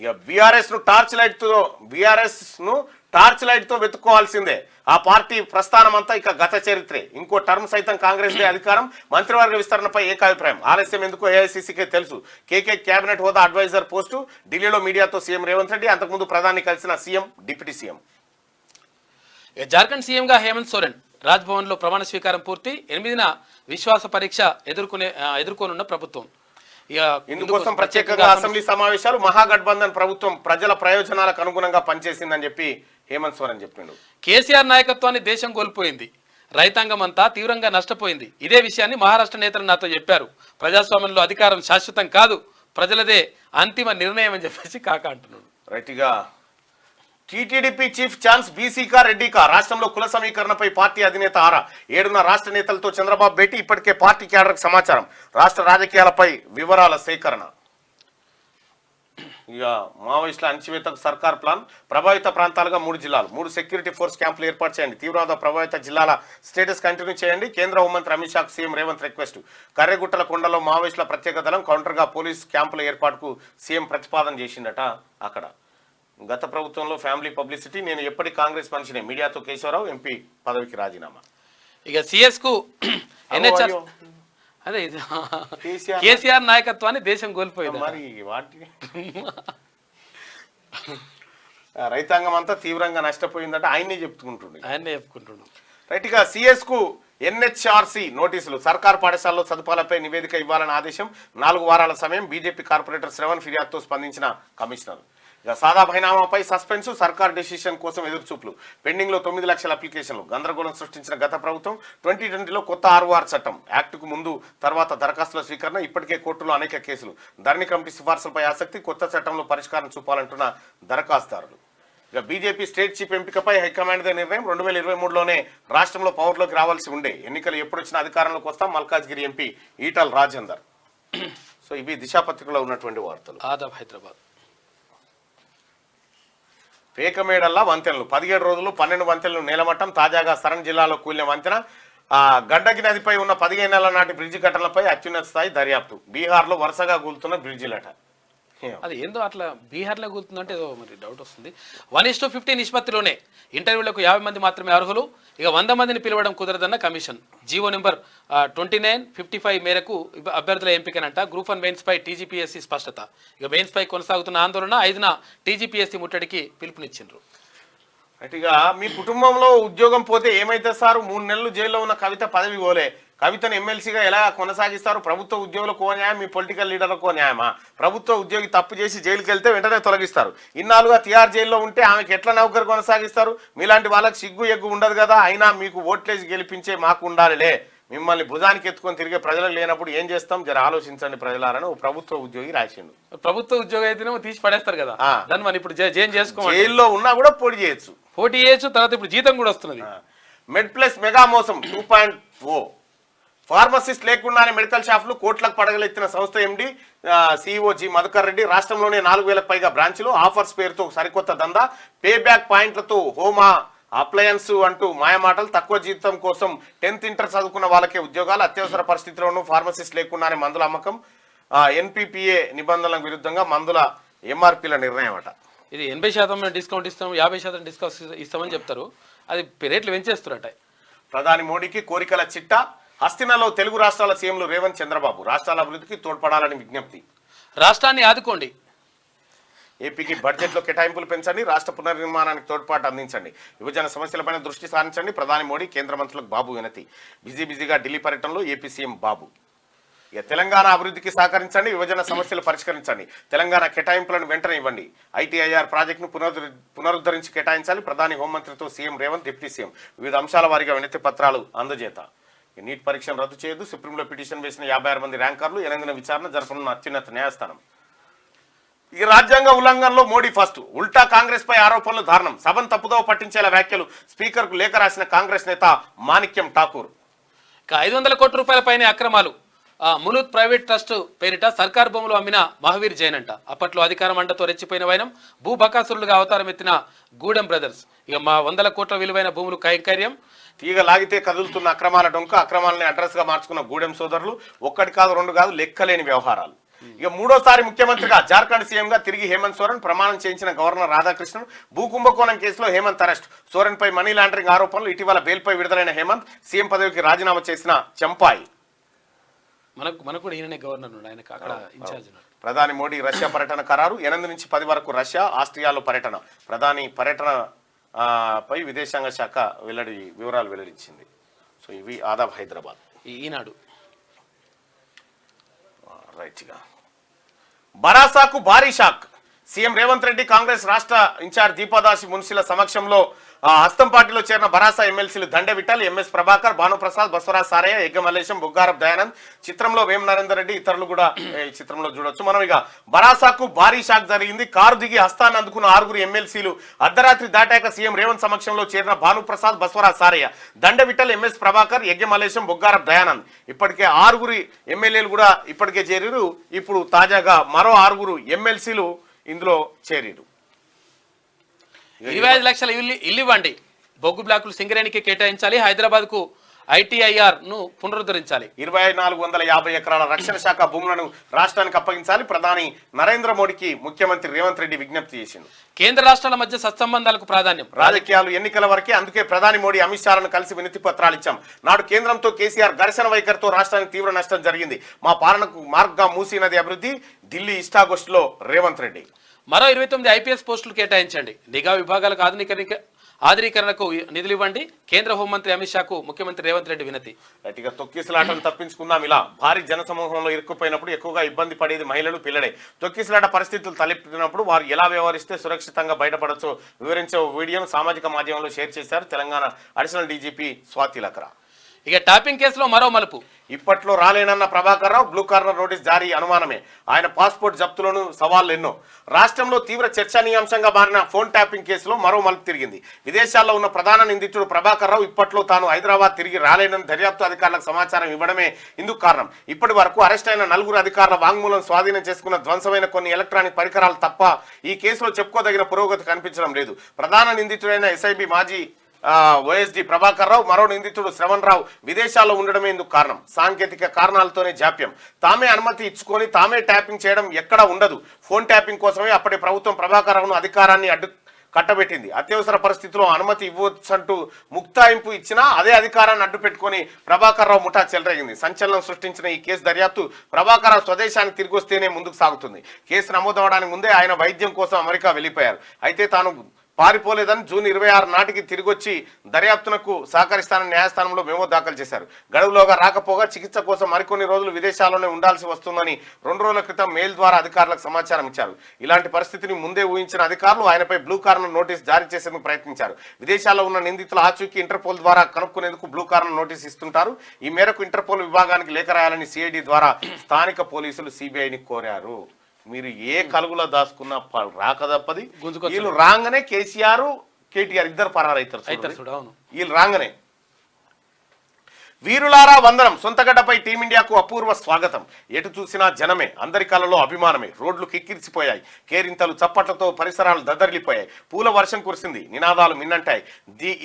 ఇక బీఆర్ఎస్ ను టార్చ్ లైట్ తో వెతుక్కోవాల్సిందే. ఆ పార్టీ ప్రస్థానం అంతా ఇక గత చరిత్రే. ఇంకో టర్మ్ సైతం కాంగ్రెస్ దే అధికారం. మంత్రివర్గ విస్తరణపై ఏకాభిప్రాయం. ఆలస్యం ఎందుకో ఏఐసీసీకే తెలుసు. కేకే కేబినెట్ హోదా అడ్వైజర్ పోస్టు. ఢిల్లీలో మీడియాతో సీఎం రేవంత్ రెడ్డి. అంతకుముందు ప్రధాని కలిసిన సీఎం, డిప్యూటీ సీఎం. జార్ఖండ్ సీఎంగా హేమంత్ సోరెన్. రాజ్భవన్లో ప్రమాణ స్వీకారం పూర్తి. 8న విశ్వాస పరీక్ష ఎదుర్కొనున్న ప్రభుత్వం. ఇందుకోసం ప్రత్యేకంగా అసెంబ్లీ సమావేశాలు. మహాగఠబంధన్ ప్రభుత్వం ప్రజల ప్రయోజనాలకు అనుగుణంగా పనిచేసిందని చెప్పి హేమంత్ సోరెన్ చెప్పిండు. కేసీఆర్ నాయకత్వాన్ని దేశం కోల్పోయింది. రైతాంగం అంతా తీవ్రంగా నష్టపోయింది. ఇదే విషయాన్ని మహారాష్ట్ర నేతలు నాతో చెప్పారు. ప్రజాస్వామ్యంలో అధికారం శాశ్వతం కాదు, ప్రజలదే అంతిమ నిర్ణయం అని చెప్పేసి కాక అంటున్నాడు. రైట్గా టీటీడీపీ చీఫ్ ఛాన్స్ బీసీకా రెడ్డికా. రాష్ట్రంలో కుల సమీకరణపై పార్టీ అధినేత ఆరా. 7న రాష్ట్ర నేతలతో చంద్రబాబు భేటీ. ఇప్పటికే పార్టీ క్యాడర్కు సమాచారం. రాష్ట్ర రాజకీయాలపై వివరాల సేకరణ. ఇక మావోయిస్టుల అణచివేతకు సర్కార్ ప్లాన్. ప్రభావిత ప్రాంతాలుగా 3 జిల్లాలు, 3 సెక్యూరిటీ ఫోర్స్ క్యాంపులు ఏర్పాటు చేయండి. తీవ్రవాద ప్రభావిత జిల్లాల స్టేటస్ కంటిన్యూ చేయండి. కేంద్ర హోంమంత్రి అమిత్ షాకు సీఎం రేవంత్ రిక్వెస్ట్. కర్రెగుట్టల కొండలో మావోయిస్టుల ప్రత్యేక దళం. కౌంటర్గా పోలీస్ క్యాంపుల ఏర్పాటుకు సీఎం ప్రతిపాదన చేసిండట. అక్కడ గత ప్రభుత్వంలో ఫ్యామిలీ పబ్లిసిటీ. నేను ఎప్పటి కాంగ్రెస్ మనిషినే. మీడియాతో కేశవరావు ఎంపీ పదవికి రాజీనామా. ఇక సిఎస్ కు ఎన్హెచ్ఆర్ అదే కేసీఆర్ నాయకత్వాన్ని దేశం కోల్పోయింది. మరి వాటి రైతాంగం అంతా తీవ్రంగా నష్టపోయిందంటే ఆయనే చెప్పుకుంటుండు. రైట్ గా సిఎస్ కు ఎన్హెచ్ఆర్సీ నోటీసులు. సర్కార్ పాఠశాలలో సదుపాయాలపై నివేదిక ఇవ్వాలని ఆదేశం. 4 వారాల సమయం. బీజేపీ కార్పొరేటర్ శ్రవణ్ ఫిర్యాదుతో స్పందించిన కమిషనర్. ఇక సాదా బైనామాపై సస్పెన్స్. సర్కార్ డెసిషన్ కోసం ఎదురుచూపులు. పెండింగ్ లో 9 లక్షల అప్లికేషన్లు. గందరగోళం సృష్టించిన గత ప్రభుత్వం. 2020లో కొత్త ROR చట్టం. యాక్టుకు ముందు తర్వాత దరఖాస్తుల స్వీకరణ. ఇప్పటికే కోర్టులో అనేక కేసులు. ధరణి కమిటీ సిఫార్సులపై ఆసక్తి. కొత్త చట్టంలో పరిష్కారం చూపాలంటున్న దరఖాస్తుదారులు. ఇక బీజేపీ స్టేట్ చీఫ్ ఎంపికపై హైకమాండ్ దే నిర్ణయం. 2023లోనే రాష్ట్రంలో పవర్లోకి రావాల్సి ఉండే. ఎన్నికలు ఎప్పుడొచ్చినా అధికారంలోకి వస్తాం. మల్కాజ్గిరి ఎంపీ ఈటల రాజేందర్. సో ఇవి దిశాపత్రికలో ఉన్నటువంటి వార్తలు. ఆదాబ్ హైదరాబాద్. పేకమేడల్లా వంతెనలు. 17 రోజులు 12 వంతెనలు నేలమట్టం. తాజాగా సరణ్ జిల్లాలో కూలిన వంతెన. గండకి నదిపై ఉన్న 15 నెలల నాటి బ్రిడ్జి ఘటనలపై అత్యున్నత స్థాయి దర్యాప్తు. బీహార్లో వరుసగా కూలుతున్న బ్రిడ్జిలట. అది ఏందో అట్లా బీహార్లో కూలుతుందంటే ఏదో మరి డౌట్ వస్తుంది. 1:50 నిష్పత్తిలోనే ఇంటర్వ్యూలకు 50 మంది మాత్రమే అర్హులు. ఇక 100 మందిని పిలవడం కుదరదన్న కమిషన్. జీవో నెంబర్ 2955 మేరకు అభ్యర్థుల ఎంపికనంట. గ్రూప్ 1 మెయిన్స్ పై టీజీపీఎస్సీ స్పష్టత. ఇక మెయిన్స్ పై కొనసాగుతున్న ఆందోళన. 5న టీజీపీఎస్సీ ముట్టడికి పిలుపునిచ్చిండ్రు. అటుగా మీ కుటుంబంలో ఉద్యోగం పోతే ఏమైతే సార్? 3 నెలలు జైల్లో ఉన్న కవిత పదవి పోలే. కవితను ఎమ్మెల్సీగా ఎలా కొనసాగిస్తారు? ప్రభుత్వ ఉద్యోగులకు న్యాయం, మీ పొలిటికల్ లీడర్లకు న్యాయమా? ప్రభుత్వ ఉద్యోగి తప్పు చేసి జైలుకి వెళ్తే వెంటనే తొలగిస్తారు. ఇన్నాళ్ళుగా తిహార్ జైల్లో ఉంటే ఆమెకి ఎట్లా నౌకరు కొనసాగిస్తారు? మీలాంటి వాళ్ళకి సిగ్గు ఎగ్గు ఉండదు కదా. అయినా మీకు ఓట్లేసి గెలిపించే మాకు ఉండాలిలే. మిమ్మల్ని భుజానికి ఎత్తుకొని తిరిగే ప్రజలకు లేనప్పుడు ఏం చేస్తాం? జర ఆలోచించండి ప్రజలారని ఓ ప్రభుత్వ ఉద్యోగి రాసిండు. ప్రభుత్వ ఉద్యోగి అయితేనేమో తీసి పడేస్తారు కదా. దాన్ని మనం ఇప్పుడు జైన్ చేసుకోవాలి. జైల్లో ఉన్నా కూడా పోటీ చేయొచ్చు. తర్వాత ఇప్పుడు జీతం కూడా వస్తున్నది. మెడ్ ప్లస్ మెగా మోసం 2.0. ఫార్మసిస్ట్ లేకుండానే మెడికల్ షాపులు. కోట్లకు పడగలెత్తిన సంస్థ ఎండి సిఇఓ జి మధుకర్ రెడ్డి. రాష్ట్రంలోనే 4000కు పైగా బ్రాంచ్లు. ఆఫర్స్ పేరుతో సరికొత్త దందా. పే బ్యాక్ పాయింట్లతో హోమా అప్లయన్స్ అంటూ మాయమాటలు. తక్కువ జీతం కోసం 10th ఇంటర్ చదువుకున్న వాళ్ళకే ఉద్యోగాలు. అత్యవసర పరిస్థితుల్లోనూ ఫార్మసిస్ట్ లేకుండానే మందుల అమ్మకం. NPPA నిబంధనలకు విరుద్ధంగా మందుల MRPల నిర్ణయం అట. ఇది 80% డిస్కౌంట్ ఇస్తాం, 50% డిస్కౌంట్ ఇస్తామని చెప్తారు. అది రేట్లు పెంచేస్తారట. ప్రధాని మోడీకి కోరికల చిట్టా. హస్తినలో తెలుగు రాష్ట్రాల సీఎంలు రేవంత్, చంద్రబాబు రాష్ట్రాల అభివృద్ధికి తోడ్పడాలని విజ్ఞప్తి. రాష్ట్రాన్ని ఆదుకోండి. ఏపీకి బడ్జెట్లో కేటాయింపులు పెంచండి, రాష్ట్ర పునర్నిర్మాణానికి తోడ్పాటు అందించండి, విభజన సమస్యలపైన దృష్టి సారించండి, ప్రధాని మోడీ కేంద్ర మంత్రులకు బాబు వినతి. బిజీగా ఢిల్లీ పర్యటనలో ఏపీ సీఎం బాబు. ఇక తెలంగాణ అభివృద్ధికి సహకరించండి, విభజన సమస్యలు పరిష్కరించండి, తెలంగాణ కేటాయింపులను వెంటనే ఇవ్వండి, ఐటీఐఆర్ ప్రాజెక్టును పునరుద్ధరించి కేటాయించాలి, ప్రధాని హోంమంత్రితో సీఎం రేవంత్, డిప్యూటీ సీఎం వివిధ అంశాల వారీగా వినతి పత్రాలు అందజేత. నీట్ పరీక్షను రద్దు చేయదు, సుప్రీంలో పిటిషన్ వేసిన 56 మంది ర్యాంకర్లు 8న విచారణ జరపనున్న అత్యున్నత న్యాయస్థానం. ఈ రాజ్యాంగ ఉల్లంఘనలో మోడీ ఫస్ట్, ఉల్టా కాంగ్రెస్ పై ఆరోపణలు దారుణం, సభను తప్పుదోవ పట్టించేలా వ్యాఖ్యలు, స్పీకర్కు లేఖ రాసిన కాంగ్రెస్ నేత మాణిక్యం ఠాకూర్. 500 కోట్ల రూపాయల పైన అక్రమాలు, మునూత్ ప్రైవేట్ ట్రస్ట్ పేరిట సర్కార్ భూములు అమ్మిన మహావీర్ జైన్ అంట. అప్పట్లో అధికారం అండతో రెచ్చిపోయిన వైనం, భూబకాసురులుగా అవతారం ఎత్తిన గూడెం బ్రదర్స్. ఇక 100 కోట్ల విలువైన భూములు కైంకర్యం. తీగ లాగితే కదులుతున్న అక్రమాల డొంక, అక్రమాలని అడ్రస్ గా మార్చుకున్న గూడెం సోదరులు. ఒక్కటి కాదు, 2 కాదు, లెక్కలేని వ్యవహారాలు. ఇక 3వ ముఖ్యమంత్రిగా జార్ఖండ్ సీఎంగా తిరిగి హేమంత్ సోరెన్ ప్రమాణం చేయించిన గవర్నర్ రాధాకృష్ణన్. భూ కుంభకోణం కేసులో హేమంత్ అరెస్ట్, సోరెన్ పై మనీ లాండరింగ్ ఆరోపణలు. ఇటీవల బెయిల్పై విడుదలైన హేమంత్ సీఎం పదవికి రాజీనామా చేసిన చంపాయి. మనకు కూడా ఈయననే గవర్నర్, ఆయనకు అక్కడ ఇన్ఛార్జ్. ప్రధాని మోడీ రష్యా పర్యటన ఖరారు. 8 నుంచి 10 వరకు రష్యా, ఆస్ట్రియాలో పర్యటన. ప్రధాని పర్యటన పై విదేశాంగ శాఖ వివరాలు వెల్లడించింది. సో ఇవి ఆదాబ్ హైదరాబాద్ ఈనాడు. రైట్గా బరాసాకు భారీ షాక్. సీఎం రేవంత్ రెడ్డి, కాంగ్రెస్ రాష్ట్ర ఇన్ఛార్జ్ దీపాదాసి మున్సిల సమక్షంలో హస్తం పార్టీలో చేరిన బరాసా ఎమ్మెల్సీలు దండె విఠల్, ఎంఎస్ ప్రభాకర్, భానుప్రసాద్, బసవరాజ్ సారయ్య, యగ్గ మల్లేశం, బొగ్గారప్ దయానంద్. చిత్రంలో వేం నరేందర్ రెడ్డి, ఇతరులు కూడా ఈ చిత్రంలో చూడొచ్చు మనం. ఇక బరాసాకు భారీ షాక్ జరిగింది. కారు దిగి హస్తాన్ని అందుకున్న 6 ఎమ్మెల్సీలు అర్ధరాత్రి దాటాక సీఎం రేవంత్ సమక్షంలో చేరిన భానుప్రసాద్, బసవరాజ్ సారయ్య, దండె విఠల్, ఎంఎస్ ప్రభాకర్, యగ్గ మల్లేశం, బొగ్గారప్ దయానంద్. ఇప్పటికే 6 ఎమ్మెల్యేలు కూడా ఇప్పటికే చేరిరు. ఇప్పుడు తాజాగా మరో 6 ఎమ్మెల్సీలు ఇందులో చేరిరు. 25 లక్షల ఇల్లు ఇవ్వండి, బొగ్గు బ్లాకులు సింగరేణికి కేటాయించాలి, హైదరాబాద్ కు ఐటీఐఆర్ ను పునరుద్ధరించాలి, 2450 ఎకరాల రక్షణ శాఖ భూములను రాష్ట్రానికి అప్పగించాలి. ప్రధాని నరేంద్ర మోడీకి ముఖ్యమంత్రి రేవంత్ రెడ్డి విజ్ఞప్తి చేసింది. కేంద్ర రాష్ట్రాల మధ్య సత్సంబంధాలకు ప్రాధాన్యం, రాజకీయాలు ఎన్నికల వరకే, అందుకే ప్రధాని మోడీ అమిత్ షాలను కలిసి వినతి పత్రాలు ఇచ్చాం. నాడు కేంద్రంతో కేసీఆర్ ఘర్షణ వైఖరితో రాష్ట్రానికి తీవ్ర నష్టం జరిగింది. మా పాలనకు మార్గంగా మూసీ నది అభివృద్ధి, ఢిల్లీ ఇష్టాగోష్ఠిలో రేవంత్ రెడ్డి. మరో 29 ఐపీఎస్ పోస్టులు కేటాయించండి, నిఘా విభాగాలకు ఆధునీకరణకు నిధులు ఇవ్వండి, కేంద్ర హోంమంత్రి అమిత్ షాకు ముఖ్యమంత్రి రేవంత్ రెడ్డి వినతి. గట్టిగా తొక్కిసలాటను తప్పించుకుందాం. ఇలా భారీ జనసమూహంలో ఇరుక్కుపోయినప్పుడు ఎక్కువగా ఇబ్బంది పడేది మహిళలు, పిల్లలే. తొక్కిసలాట పరిస్థితులు తలెత్తినప్పుడు వారు ఎలా వ్యవహరిస్తే సురక్షితంగా బయటపడచ్చో వివరించే వీడియోను సామాజిక మాధ్యమంలో షేర్ చేశారు తెలంగాణ అడిషనల్ డీజీపీ స్వాతి లక్రా. ఇక టాపింగ్ కేసులో మరో మలుపు. ఇప్పట్లో రాలేనన్న Prabhakar Rao, blue corner notice జారీ అనుమానమే. ఆయన పాస్పోర్ట్ జప్తులోనూ సవాళ్లు ఎన్నో. రాష్ట్రంలో తీవ్ర చర్చనీయాంశంగా మారిన ఫోన్ ట్యాపింగ్ కేసులో మరో మలుపు తిరిగింది. విదేశాల్లో ఉన్న ప్రధాన నిందితుడు ప్రభాకర్ రావు ఇప్పట్లో తాను హైదరాబాద్ తిరిగి రాలేనని దర్యాప్తు అధికారులకు సమాచారం ఇవ్వడమే ఇందుకు కారణం. ఇప్పటి వరకు అరెస్ట్ అయిన 4 అధికారుల వాంగ్మూలం స్వాధీనం చేసుకున్న ధ్వంసమైన కొన్ని ఎలక్ట్రానిక్ పరికరాలు తప్ప ఈ కేసులో చెప్పుకోదగిన పురోగతి కనిపించడం లేదు. ప్రధాన నిందితుడైన ఎస్ఐబి మాజీ ఓఎస్డి ప్రభాకర్ రావు, మరో నిందితుడు శ్రవణ్ రావు విదేశాల్లో ఉండడమే ఇందుకు కారణం. సాంకేతిక కారణాలతోనే జాప్యం. తామే అనుమతి ఇచ్చుకొని తామే ట్యాపింగ్ చేయడం ఎక్కడా ఉండదు. ఫోన్ ట్యాపింగ్ కోసమే అప్పటి ప్రభుత్వం ప్రభాకర్ రావును అధికారాన్ని కట్టబెట్టింది. అత్యవసర పరిస్థితిలో అనుమతి ఇవ్వచ్చంటూ ముక్తాయింపు ఇచ్చినా అదే అధికారాన్ని అడ్డు పెట్టుకుని ప్రభాకర్ రావు ముఠా చెలరేగింది. సంచలనం సృష్టించిన ఈ కేసు దర్యాప్తు ప్రభాకర్ రావు స్వదేశానికి తిరిగి వస్తేనే ముందుకు సాగుతుంది. కేసు నమోదవడానికి ముందే ఆయన వైద్యం కోసం అమెరికా వెళ్లిపోయారు. అయితే తాను పారిపోలేదని జూన్ 26 నాటికి తిరిగొచ్చి దర్యాప్తునకు సహకరిస్తానని న్యాయస్థానంలో మెమో దాఖలు చేశారు. గడువులోగా రాకపోగా చికిత్స కోసం మరికొన్ని రోజులు విదేశాల్లోనే ఉండాల్సి వస్తుందని 2 రోజుల క్రితం మెయిల్ ద్వారా అధికారులకు సమాచారం ఇచ్చారు. ఇలాంటి పరిస్థితిని ముందే ఊహించిన అధికారులు ఆయనపై బ్లూ కార్నర్ నోటీస్ జారీ చేసేందుకు ప్రయత్నించారు. విదేశాల్లో ఉన్న నిందితుల ఆచూకీ ఇంటర్పోల్ ద్వారా కనుక్కునేందుకు బ్లూ కార్నర్ నోటీస్ ఇస్తుంటారు. ఈ మేరకు ఇంటర్పోల్ విభాగానికి లేఖ రాయాలని సిఐడి ద్వారా స్థానిక పోలీసులు సిబిఐని కోరారు. మీరు ఏ కలుగులో దాచుకున్నా రాక తప్పది. వీళ్ళు రాగానే కేసీఆర్ కేటీఆర్ ఇద్దరు పరారైతారు. వీళ్ళు రాగానే వీరులారా వందనం. సొంతగడ్డపై టీమిండియాకు అపూర్వ స్వాగతం. ఎటు చూసినా జనమే, అందరి కళ్ళలో అభిమానమే. రోడ్లు కిక్కిరిసిపోయాయి, కేరింతలు చప్పట్లతో పరిసరాలు దద్దరిల్లిపోయాయి, పూల వర్షం కురిసింది, నినాదాలు మిన్నంటాయి.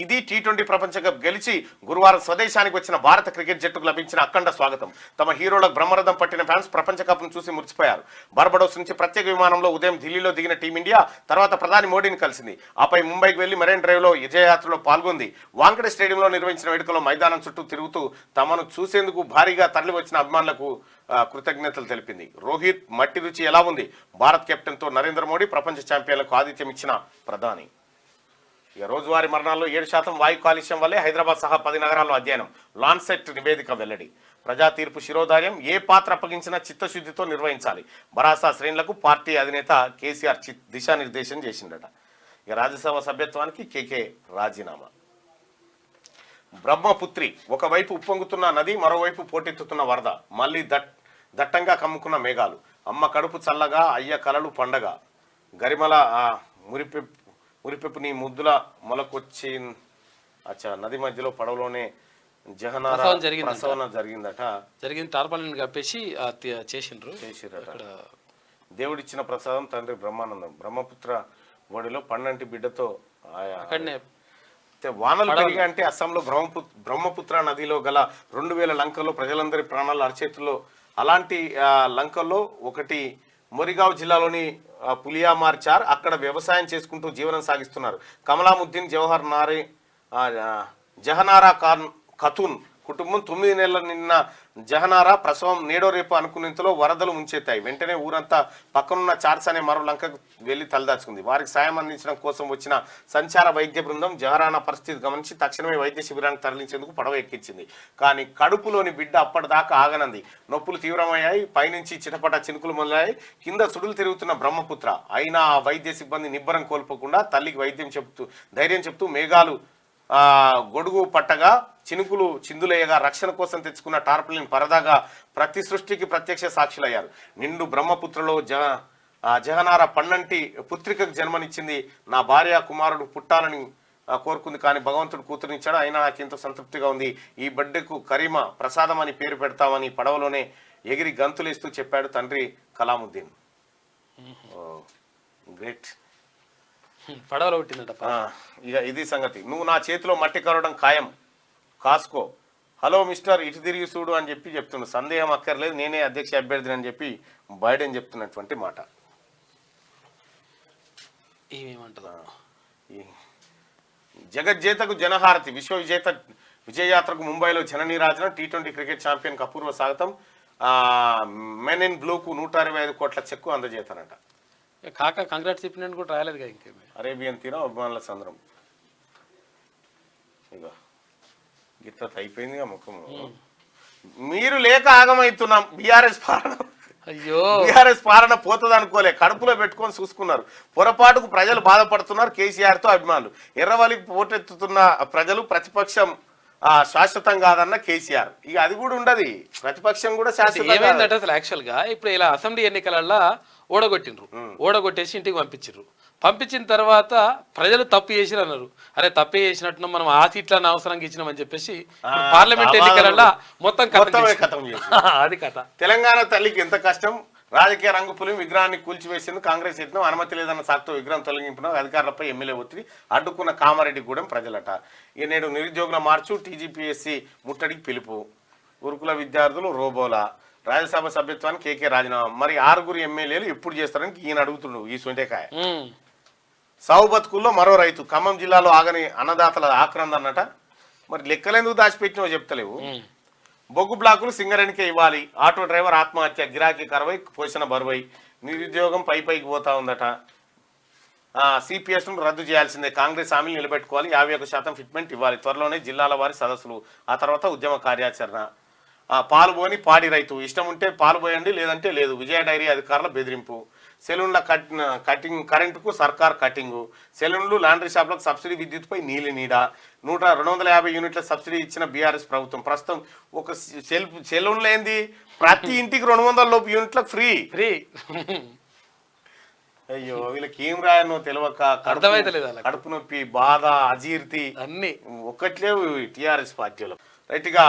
ఇది టీ20 ప్రపంచ కప్ గెలిచి గురువారం స్వదేశానికి వచ్చిన భారత క్రికెట్ జట్టుకు లభించిన అఖండ స్వాగతం. తమ హీరోలకు బ్రహ్మరథం పట్టిన ఫ్యాన్స్ ప్రపంచ కప్ ను చూసి మురిసిపోయారు. బార్బడోస్ నుంచి ప్రత్యేక విమానంలో ఉదయం ఢిల్లీలో దిగిన టీమిండియా తర్వాత ప్రధాని మోడీని కలిసింది. ఆపై ముంబైకి వెళ్లి మెరైన్ డ్రైవ్ లో విజయయాత్రలో పాల్గొంది. వాంకడే స్టేడియంలో నిర్వహించిన వేడుకలో మైదానం చుట్టూ తిరుగుతూ తమను చూసేందుకు భారీగా తరలివచ్చిన అభిమానులకు కృతజ్ఞతలు తెలిపింది. రోహిత్ మట్టి రుచి ఎలా ఉంది? భారత్ కెప్టెన్తో నరేంద్ర మోడీ ప్రపంచ ఛాంపియన్లకు ఆతిథ్యం ఇచ్చిన ప్రధాని. ఇక రోజువారీ మరణాల్లో 7% వాయు కాలుష్యం వల్లే హైదరాబాద్ సహా 10 నగరాల్లో అధ్యయనం. లాన్సెట్ నివేదిక వెల్లడి. ప్రజా తీర్పు శిరోధార్యం, ఏ పాత్ర అప్పగించినా చిత్తశుద్ధితో నిర్వహించాలి. భరాసా శ్రేణులకు పార్టీ అధినేత కేసీఆర్ దిశానిర్దేశం చేసిందట. ఇక రాజ్యసభ సభ్యత్వానికి కేకే రాజీనామా. బ్రహ్మపుత్రి, ఒకవైపు ఉప్పొంగుతున్న నది, మరోవైపు పోటెత్తుతున్న వరద, మళ్ళీ దట్టంగా కమ్ముకున్న మేఘాలు. అమ్మ కడుపు చల్లగా, అయ్య కలలు పండగ. గరిమల మురిపెప్పు నీ ముద్దుల మొలకొచ్చి. అచ్చా, నది మధ్యలో పడవలోనే జహనారా ప్రసవన జరిగిందట. జరిగింది తార్పాలను కప్పేసి చేసిర్రట. దేవుడిచ్చిన ప్రసాదం తండ్రి బ్రహ్మానందం. బ్రహ్మపుత్ర ఒడిలో పండంటి బిడ్డతో అక్కడనే వానలు పెరిగా అంటే అస్సాంలో బ్రహ్మపుత్ర నదిలో గల 2000 లంకల్లో ప్రజలందరి ప్రాణాలు అరచేతుల్లో. అలాంటి లంకల్లో ఒకటి మొరిగావ్ జిల్లాలోని పులియామార్చార్. అక్కడ వ్యవసాయం చేసుకుంటూ జీవనం సాగిస్తున్నారు కమలాముద్దీన్ జవహర్ జహనారా ఖతూన్ కుటుంబం. 9 నెలల నిన్న జహనారా ప్రసవం నేడో రేపు అనుకునేంతలో వరదలు ముంచెత్తాయి. వెంటనే ఊరంతా పక్కనున్న చార్స్ అనే మరో లంకకు వెళ్లి తలదాచుకుంది. వారికి సాయం అందించడం కోసం వచ్చిన సంచార వైద్య బృందం జహరానా పరిస్థితి గమనించి తక్షణమే వైద్య శిబిరానికి తరలించేందుకు పడవ ఎక్కించింది. కానీ కడుపులోని బిడ్డ అప్పటిదాకా ఆగనంది. నొప్పులు తీవ్రమయ్యాయి. పైనుంచి చిటపట చినుకులు మొదలయ్యాయి. కింద సుడులు తిరుగుతున్న బ్రహ్మపుత్ర. అయినా ఆ వైద్య సిబ్బంది నిబ్బరం కోల్పోకుండా తల్లికి ధైర్యం చెప్తూ మేఘాలు గొడుగు పట్టగా, చినుకులు చిందులేయగా రక్షణ కోసం తెచ్చుకున్న టార్పలిన్ పరదాగా ప్రతి సృష్టికి ప్రత్యక్ష సాక్షులయ్యారు. నిండు బ్రహ్మపుత్రలో జహనారా పన్నంటి పుత్రికకు జన్మనిచ్చింది. నా భార్య కుమారుడు పుట్టాలని కోరుకుంది, కానీ భగవంతుడు కూతురునిచ్చాడు. అయినా నాకు ఎంతో సంతృప్తిగా ఉంది. ఈ బిడ్డకు కరీమా ప్రసాదం అని పేరు పెడతామని పడవలోనే ఎగిరి గంతులేస్తూ చెప్పాడు తండ్రి కలాముద్దీన్. గ్రేట్. పడవలో పుట్టిందట. ఇక ఇది సంగతి. నువ్వు నా చేతిలో మట్టి కరవడం ఖాయం, కాసుకో. హలో మిస్టర్, ఇటు తిరిగి చూడు అని చెప్పి చెప్తున్నాడు. సందేహం అక్కర్లేదు, నేనే అధ్యక్ష అభ్యర్థిని అని చెప్పి బైడెన్ చెప్తున్నటువంటి మాట. జగజ్జేతకు జనహారతి. విజయయాత్రకు ముంబైలో జననీరాజనం. T20 క్రికెట్ ఛాంపియన్కి అపూర్వ స్వాగతం. మెన్ ఇన్ బ్లూకు 125 కోట్ల చెక్కు అందజేతానట. కాక కంగ్రాట్స్ చెప్పినట్టు కూడా రాయలేదు కదా. ఇంకేమి అరేబియన్ తీరం అభిమానుల సంద్రం. ఇక గిత్త అయిపోయిందిగా ముఖము. మీరు లేక ఆగమవుతున్నాం. బీఆర్ఎస్ పాలన, అయ్యో బీఆర్ఎస్ పాలన పోతుంది అనుకోలే, కడుపులో పెట్టుకొని చూసుకున్నారు. పొరపాటుకు ప్రజలు బాధపడుతున్నారు. కేసీఆర్తో అభిమానులు. ఎర్రవల్లికి పోటెత్తుతున్న ప్రజలు. ప్రతిపక్షం శాశ్వతం కాదన్న కేసీఆర్. ఇక అది కూడా ఉండదు, ప్రతిపక్షం కూడా శాశ్వతం. ఏమైందంటే అసలు యాక్చువల్ గా ఇప్పుడు ఇలా అసెంబ్లీ ఎన్నికలలో ఓడగొట్టిండ్రు. ఓడగొట్టేసి ఇంటికి పంపించారు. పంపించిన తర్వాత ప్రజలు తప్పు చేసిరు అన్నారు. అరే తప్పు చేసినట్టు మనం ఆ సీట్లను అవసరంగా ఇచ్చినామని చెప్పేసి పార్లమెంట్ ఎన్నికలలో మొత్తం కథం చేసి అది కథ. తెలంగాణ తల్లికి ఎంత కష్టం. రాజకీయ రంగు పులి విగ్రహాన్ని కూల్చివేసింది కాంగ్రెస్ యత్నం. అనుమతి లేదన్న సాకుతో విగ్రహం తొలగింపున అధికారులపై ఎమ్మెల్యే ఒత్తిడి. అడ్డుకున్న కామారెడ్డిగూడెం ప్రజలట. ఇక నేడు నిరుద్యోగుల మార్చు. TGPSC ముట్టడికి పిలుపు. గురుకుల విద్యార్థులు రోబోలా. రాజ్యసభ సభ్యత్వానికి కేకే రాజీనామా. మరి 6 ఎమ్మెల్యేలు ఎప్పుడు చేస్తారని ఈయన అడుగుతుండు. ఈ సొంటేకాయ. సావు బతుకుల్లో మరో రైతు. ఖమ్మం జిల్లాలో ఆగని అన్నదాతల ఆక్రంద అన్నట. మరి లెక్కలెందుకు దాచిపెట్టినో చెప్తలేవు. బొగ్గు బ్లాకులు సింగరేణికే ఇవ్వాలి. ఆటో డ్రైవర్ ఆత్మహత్య. గిరాకీ కరవై పోషణ బరువై. నిరుద్యోగం పైకి పోతా ఉందట. CPSను రద్దు చేయాల్సిందే. కాంగ్రెస్ హామీలు నిలబెట్టుకోవాలి. 51% ఫిట్మెంట్ ఇవ్వాలి. త్వరలోనే జిల్లాల వారి సదస్సులు. ఆ తర్వాత ఉద్యమ కార్యాచరణ. పాలు పోని పాడి రైతు. ఇష్టం ఉంటే పాలు పోయండి, లేదంటే లేదు. విజయ డైరీ అధికారుల బెదిరింపు. సెలూన్ల కటింగ్ కరెంటుకు సర్కార్ కటింగు. సెలూన్లు, లాండ్రీ షాపులకు సబ్సిడీ. విద్యుత్పై నీలి నీడ. 250 యూనిట్ల సబ్సిడీ ఇచ్చిన బీఆర్ఎస్ ప్రభుత్వం. ప్రస్తుతం ఒక సెలూన్లో ఏంది, ప్రతి ఇంటికి 200 లోపు యూనిట్లకు ఫ్రీ. అయ్యో వీళ్ళకి ఏం రాయనో తెలియక కడుపు నొప్పి, బాధ, అజీర్తి అన్ని ఒక్కట్లేవు TRS పార్టీలో. రైట్గా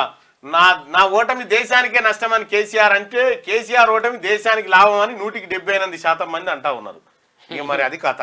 నా ఓటమి దేశానికే నష్టమని కేసీఆర్ అంటే, కేసీఆర్ ఓటమి దేశానికి లాభం అని 178% మంది అంటా ఉన్నారు. ఇక మరి అది కథ.